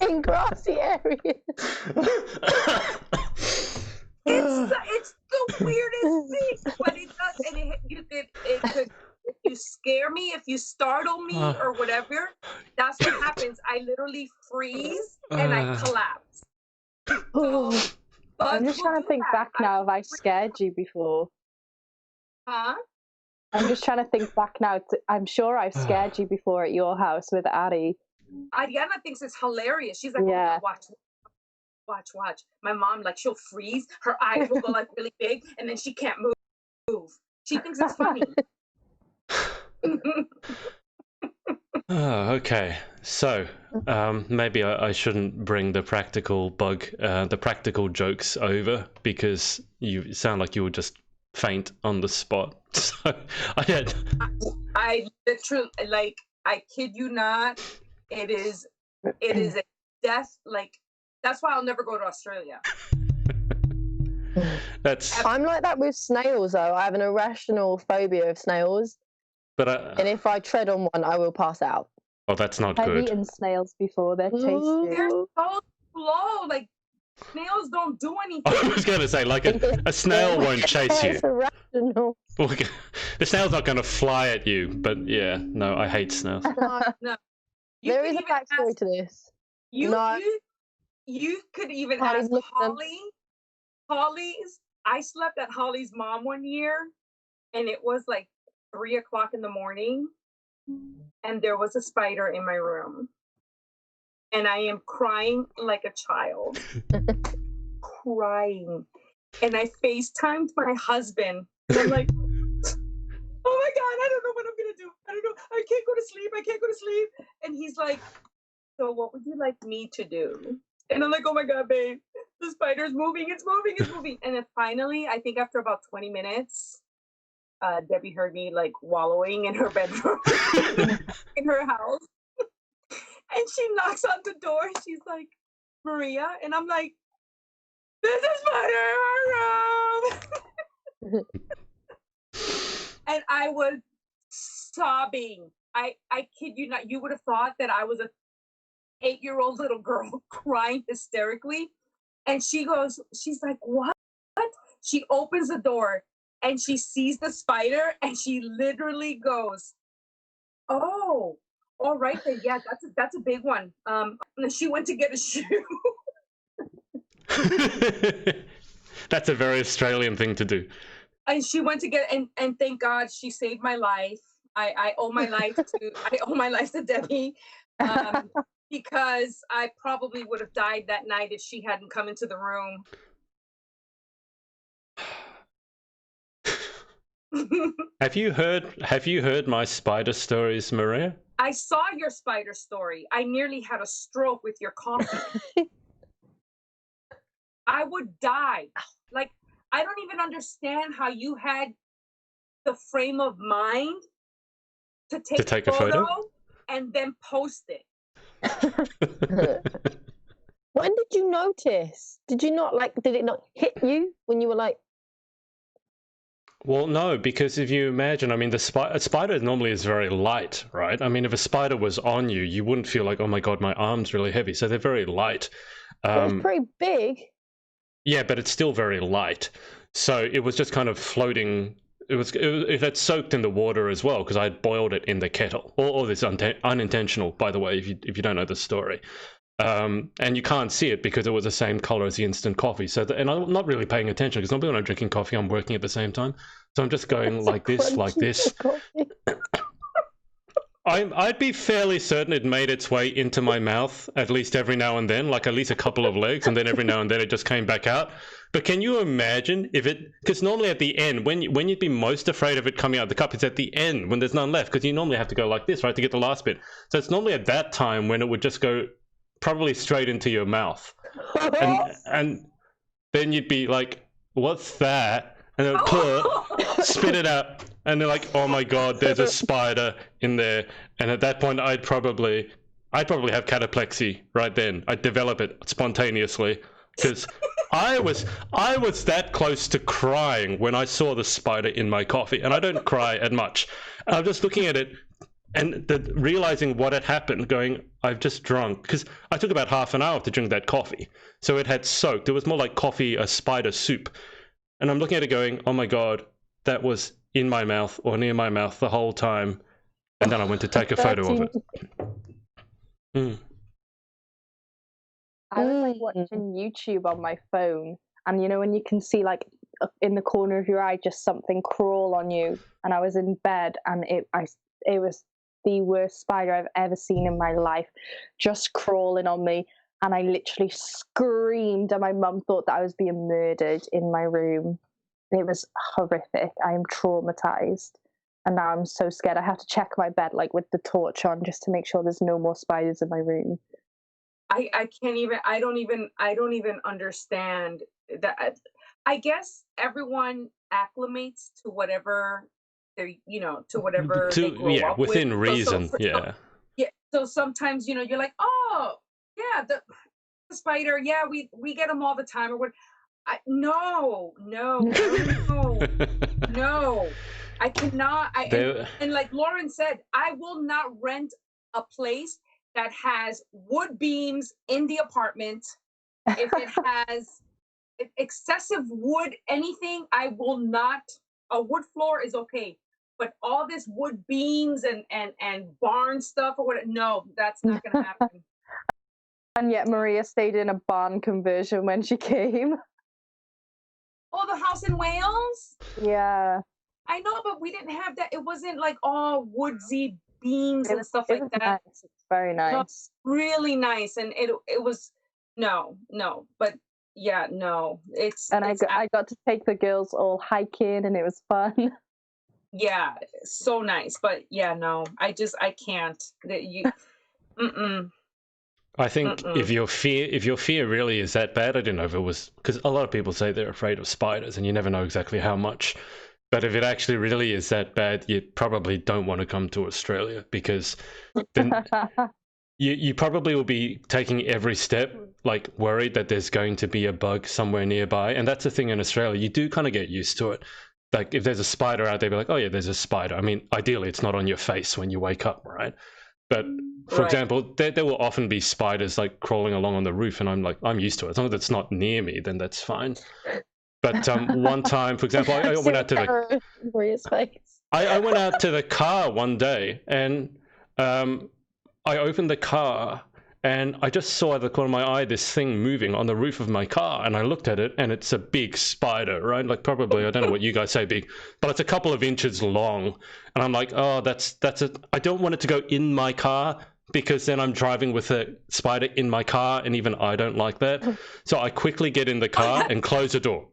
in grassy areas. It's the weirdest thing, but it does, and it could, if you scare me, if you startle me or whatever, that's what happens. I literally freeze and I collapse. So, I'm just trying to think back now if I scared you before. Huh? I'm just trying to think back now. I'm sure I've scared you before at your house with Addie. Ariana thinks it's hilarious. She's like, yeah. "Oh, watch. My mom, like, she'll freeze. Her eyes will go like really big, and then she can't move. She thinks it's funny." Okay. So maybe I shouldn't bring the practical jokes over, because you sound like you would just faint on the spot. So I literally, like, I kid you not, it is a death. Like, that's why I'll never go to Australia. I'm like that with snails, though. I have an irrational phobia of snails. And if I tread on one, I will pass out. Oh, that's not I've good. eaten snails before. They're tasty. They're so slow. Like, snails don't do anything. I was going to say, like, a snail won't chase you. It's irrational. The snail's not going to fly at you, but yeah, no, I hate snails. No. There is a backstory to this. you could even Holly's ask looked at them. Holly's. I slept at Holly's mom one year, and it was like 3 o'clock in the morning, and there was a spider in my room, and I am crying like a child, crying, and I FaceTimed my husband, and I'm like, oh my God, I don't know what I'm gonna do. I don't know. I can't go to sleep. I can't go to sleep. And he's like, so what would you like me to do? And I'm like, oh my God, babe, the spider's moving. It's moving. It's moving. And then finally, I think after about 20 minutes, Debbie heard me like wallowing in her bedroom in her house. And she knocks on the door. She's like, Maria. And I'm like, there's a spider in my room. And I was sobbing. I kid you not. You would have thought that I was a 8-year-old little girl crying hysterically. And she's like, what? She opens the door and she sees the spider and she literally goes, oh, all right then. Yeah, that's a big one. And she went to get a shoe. That's a very Australian thing to do. And she went to get, and thank God she saved my life. I owe my life to Debbie. Because I probably would have died that night if she hadn't come into the room. Have you heard my spider stories, Maria? I saw your spider story. I nearly had a stroke with your coffee. I would die. Like, I don't even understand how you had the frame of mind to take a photo and then post it. When did you notice? Did it not hit you when you were like? Well, no, because if you imagine, I mean, a spider normally is very light, right? I mean, if a spider was on you, you wouldn't feel like, oh my God, my arm's really heavy. So they're very light. It's pretty big. Yeah, but it's still very light. So it was just kind of floating. It had soaked in the water as well because I had boiled it in the kettle. All this unintentional, by the way, if you don't know the story. And you can't see it because it was the same color as the instant coffee. So, and I'm not really paying attention because normally when I'm drinking coffee, I'm working at the same time. So I'm just going like this. I'd be fairly certain it made its way into my mouth at least every now and then, like at least a couple of legs, and then every now and then it just came back out. But can you imagine if it? Because normally at the end, when you'd be most afraid of it coming out of the cup, it's at the end when there's none left, because you normally have to go like this, right, to get the last bit. So it's normally at that time when it would just go probably straight into your mouth, and then you'd be like, "What's that?" And it would spit it out, and they're like, "Oh my God, there's a spider in there." And at that point, I'd probably have cataplexy right then. I'd develop it spontaneously because I was that close to crying when I saw the spider in my coffee, and I don't cry at much. I'm just looking at it and realizing what had happened, going, I've just drunk, because I took about half an hour to drink that coffee, so it had soaked. It was more like coffee, a spider soup. And I'm looking at it going, oh my God, that was in my mouth or near my mouth the whole time. And then I went to take a photo of it. I was like watching YouTube on my phone, and you know when you can see like in the corner of your eye just something crawl on you, and I was in bed and it was the worst spider I've ever seen in my life, just crawling on me. And I literally screamed, and my mum thought that I was being murdered in my room. It was horrific. I am traumatized. And now I'm so scared. I have to check my bed like with the torch on just to make sure there's no more spiders in my room. I don't even understand that. I guess everyone acclimates to whatever they're, to whatever they grow up within with. reason. So sometimes, you're like, oh, yeah, the spider, yeah, we get them all the time, or what? No, I cannot. And like Lauren said, I will not rent a place that has wood beams in the apartment. If it has excessive wood, anything, I will not. A wood floor is okay, but all this wood beams and barn stuff or what? No, that's not going to happen. And yet Maria stayed in a barn conversion when she came. Oh, the house in Wales? Yeah. I know, but we didn't have that. It wasn't like all woodsy beams and stuff like that. Nice. It's very nice. No, really nice. And it was, no. But yeah, no. I got to take the girls all hiking and it was fun. Yeah, so nice. But yeah, no. I can't. I think if your fear really is that bad, I don't know if it was, because a lot of people say they're afraid of spiders and you never know exactly how much. But if it actually really is that bad, you probably don't want to come to Australia, because then you probably will be taking every step, like worried that there's going to be a bug somewhere nearby. And that's the thing in Australia, you do kind of get used to it. Like if there's a spider out there, be like, oh yeah, there's a spider. I mean, ideally it's not on your face when you wake up, right? But for example, there will often be spiders like crawling along on the roof, and I'm used to it. As long as it's not near me, then that's fine. But one time, for example, I went out to I went out to the car one day, and I opened the car, and I just saw at the corner of my eye this thing moving on the roof of my car, and I looked at it, and it's a big spider, right? Like probably, I don't know what you guys say big, but it's a couple of inches long, and I'm like, oh, that's it. I don't want it to go in my car, because then I'm driving with a spider in my car, and even I don't like that. So I quickly get in the car and close the door.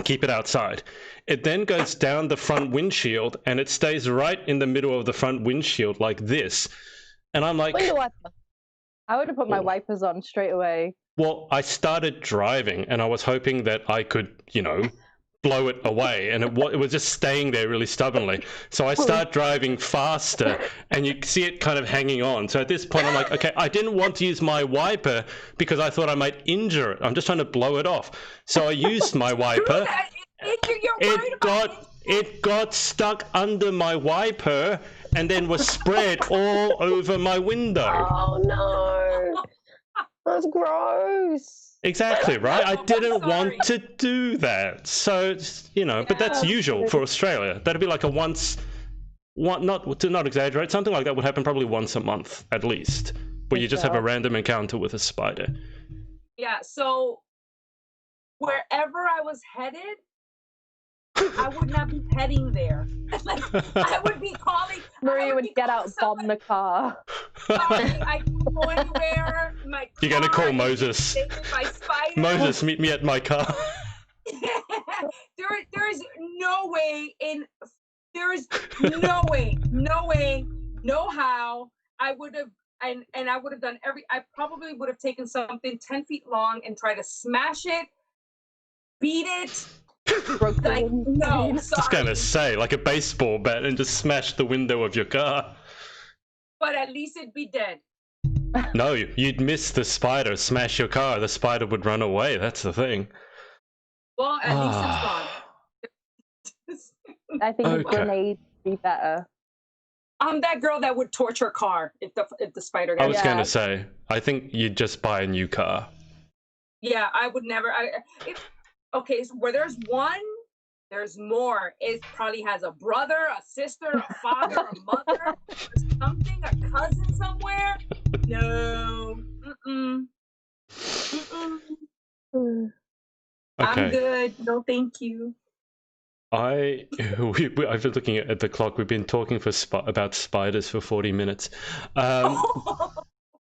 Keep it outside. It then goes down the front windshield, and it stays right in the middle of the front windshield like this. And I'm like, I would have put my wipers on straight away. Well, I started driving, and I was hoping that I could, blow it away, and it was just staying there really stubbornly. So I start driving faster, and you see it kind of hanging on. So at this point, I'm like, okay, I didn't want to use my wiper because I thought I might injure it. I'm just trying to blow it off. So I used my wiper. It got stuck under my wiper and then was spread all over my window. Oh no, that's gross. Exactly, right? I didn't want to do that. So, but that's usual for Australia. That'd be like not to not exaggerate, something like that would happen probably once a month at least, where you just have a random encounter with a spider. Yeah, so wherever I was headed, I would not be heading there. Like, I would be calling. Maria would get out, bomb the car. I couldn't go anywhere. You're going to call Moses. Moses, meet me at my car. There is no way no how I would have, and I would have done I probably would have taken something 10 feet long and tried to smash it, beat it. Like, no, sorry. Just gonna say, like a baseball bat, and just smash the window of your car. But at least it'd be dead. No, you'd miss the spider, smash your car, the spider would run away. That's the thing. Well, at least it's gone. I think a grenade would be better. I'm that girl that would torch her car if the spider got. I was gonna say, I think you'd just buy a new car. Yeah, I would never. Okay, so where there's one, there's more. It probably has a brother, a sister, a father, a mother, something, a cousin somewhere. No. Okay. I'm good. No, thank you. I've been looking at the clock. We've been talking about spiders for 40 minutes.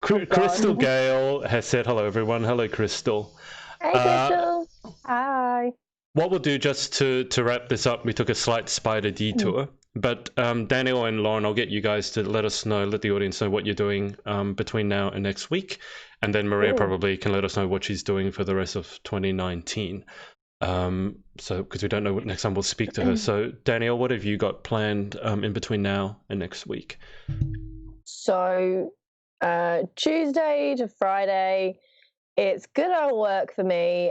Crystal Gale has said hello, everyone. Hello, Crystal. Hey, Crystal. Hi. What we'll do, just to wrap this up, we took a slight spider detour, but Daniel and Lauren, I'll get you guys to let the audience know what you're doing between now and next week, and then Maria probably can let us know what she's doing for the rest of 2019. So because we don't know what next time we'll speak to her. So Danielle, what have you got planned in between now and next week? So Tuesday to Friday, it's good old work for me.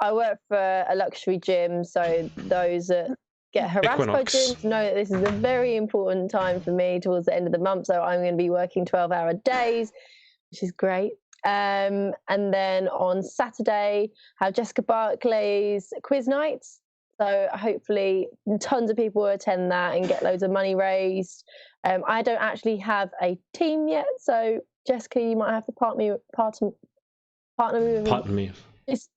I work for a luxury gym, so those that get harassed by gyms know that this is a very important time for me towards the end of the month. So I'm going to be working 12-hour days, which is great. And then on Saturday, have Jessica Barclay's quiz nights. So hopefully tons of people will attend that and get loads of money raised. I don't actually have a team yet, so Jessica, you might have to partner me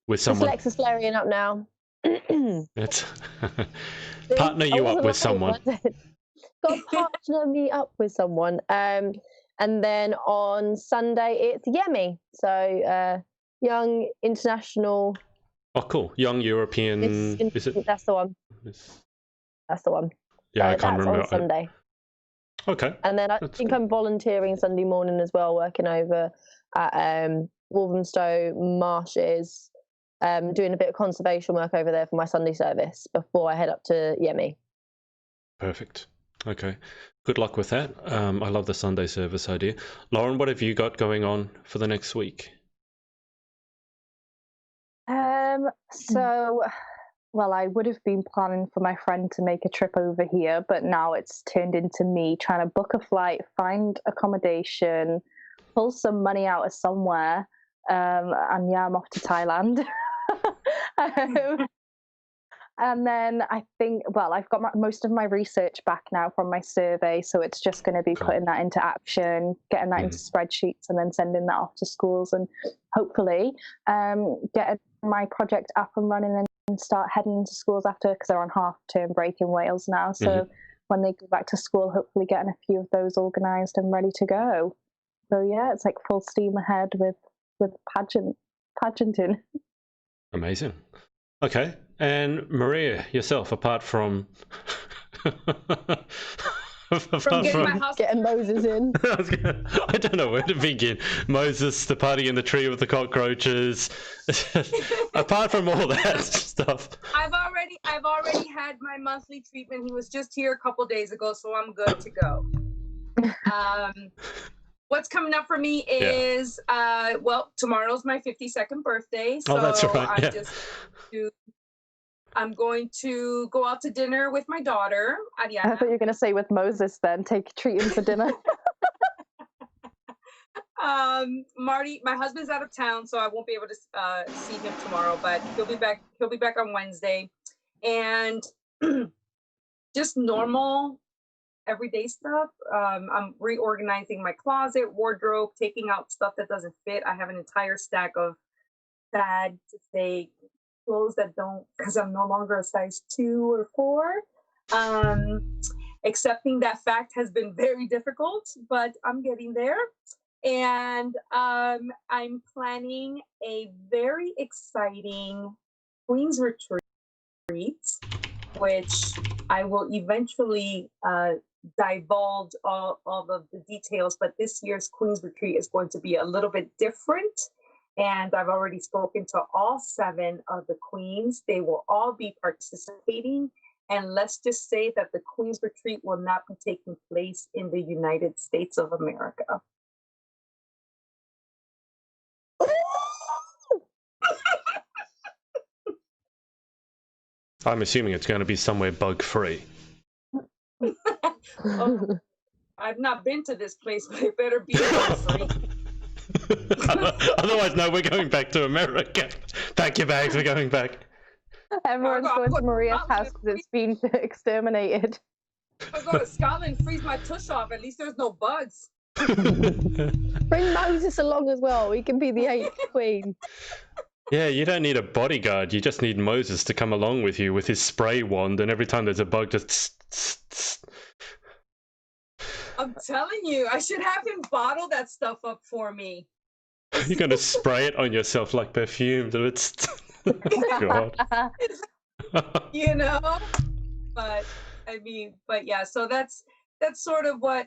with someone. Lexus flaring up now. It's partner you up with someone. Got to partner me up with someone. And then on Sunday it's Yemi. So young international. Oh, cool! Young European. Is it? That's the one. That's the one. Yeah, I can't remember. On Sunday. Okay. And then I think I'm volunteering Sunday morning as well, working over at Walthamstow Marshes, doing a bit of conservation work over there for my Sunday service before I head up to Yemi. Perfect. Okay. Good luck with that. I love the Sunday service idea. Lauren, what have you got going on for the next week? Well, I would have been planning for my friend to make a trip over here, but now it's turned into me trying to book a flight, find accommodation, pull some money out of somewhere, and yeah, I'm off to Thailand. And then I think, well, I've got most of my research back now from my survey, so it's just going to be putting that into action, getting that into spreadsheets, and then sending that off to schools, and hopefully getting my project up and running and start heading into schools after, because they're on half-term break in Wales now. So when they go back to school, hopefully getting a few of those organised and ready to go. So yeah, it's like full steam ahead with pageanting. Amazing. Okay. And Maria, yourself, apart from getting Moses in. I don't know where to begin. Moses, the party in the tree with the cockroaches. Apart from all that stuff. I've already had my monthly treatment. He was just here a couple days ago, so I'm good to go. What's coming up for me is well, tomorrow's my 52nd birthday. So that's right. I'm going to go out to dinner with my daughter, Ariana. I thought you were going to say with Moses then, treat him for dinner. Marty, my husband's out of town, so I won't be able to see him tomorrow, but he'll be back on Wednesday. And just normal everyday stuff. I'm reorganizing my closet, wardrobe, taking out stuff that doesn't fit. I have an entire stack of sad to say clothes that don't, because I'm no longer a size 2 or 4. Accepting that fact has been very difficult, but I'm getting there. And I'm planning a very exciting Queen's Retreat, which I will eventually divulge all of the details, but this year's Queen's Retreat is going to be a little bit different. And I've already spoken to all 7 of the queens. They will all be participating. And let's just say that the Queen's Retreat will not be taking place in the United States of America. I'm assuming it's going to be somewhere bug-free. Oh, I've not been to this place, but it better be bug-free. Otherwise, no, we're going back to America. Pack your bags, we're going back. Everyone's going to Maria's house because it's been exterminated. I'll go to Scotland, freeze my tush off. At least there's no bugs. Bring Moses along as well. He can be the 8th queen. Yeah, you don't need a bodyguard. You just need Moses to come along with you with his spray wand, and every time there's a bug, just... I'm telling you, I should have him bottle that stuff up for me. You're going to spray it on yourself like perfume. It's... God. You know? But yeah, so that's sort of what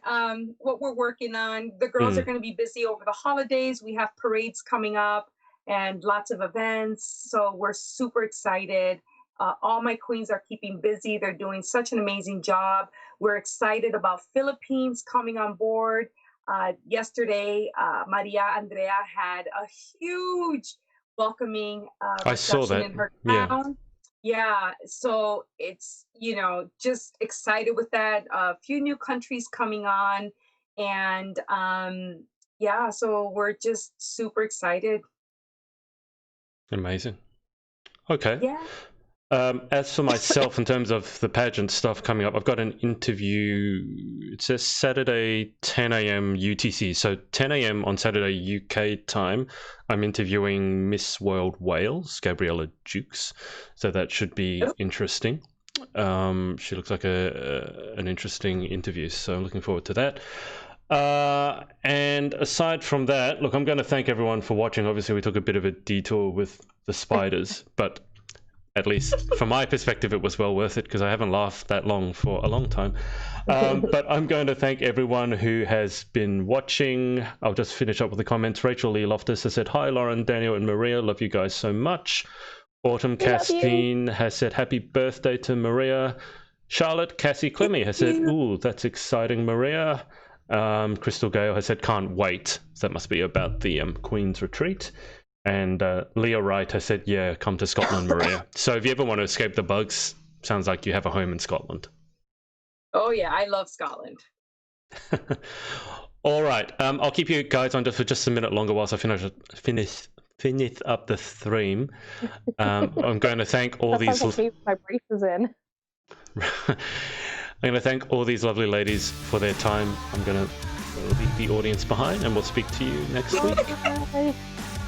we're working on. The girls are going to be busy over the holidays. We have parades coming up and lots of events. So we're super excited. All my queens are keeping busy. They're doing such an amazing job. We're excited about Philippines coming on board. Yesterday, Maria Andrea had a huge welcoming I saw that. In her town. Yeah, so it's, just excited with that. A few new countries coming on. And yeah, so we're just super excited. Amazing. Okay. Yeah. As for myself, in terms of the pageant stuff coming up, I've got an interview it says Saturday 10 a.m. UTC. So 10 a.m. on Saturday UK time, I'm interviewing Miss World Wales, Gabriella Jukes. So that should be interesting. She looks like an interesting interview. So I'm looking forward to that. And aside from that, look, I'm going to thank everyone for watching. Obviously, we took a bit of a detour with the spiders, but at least from my perspective, it was well worth it because I haven't laughed that long for a long time. But I'm going to thank everyone who has been watching. I'll just finish up with the comments. Rachel Lee Loftus has said, "Hi, Lauren, Daniel, and Maria. Love you guys so much." Autumn Castine has said, "Happy birthday to Maria." Charlotte Cassie Clemmy has said, "Ooh, that's exciting, Maria." Crystal Gale has said, "Can't wait." So that must be about the Queen's Retreat. And Leah Wright has said, "Yeah, come to Scotland, Maria." So if you ever want to escape the bugs, sounds like you have a home in Scotland. Oh yeah, I love Scotland. All right, I'll keep you guys on for just a minute longer whilst I finish up the theme. I'm going to thank all these. My brief is in. I'm going to thank all these lovely ladies for their time. I'm going to leave the audience behind, and we'll speak to you next week. Bye.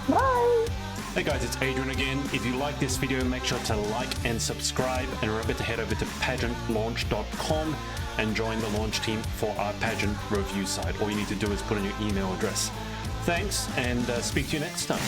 Bye. Hey guys, it's Adrian again. If you like this video, make sure to like and subscribe, and remember to head over to pageantlaunch.com and join the launch team for our pageant review site. All you need to do is put in your email address. Thanks, and speak to you next time.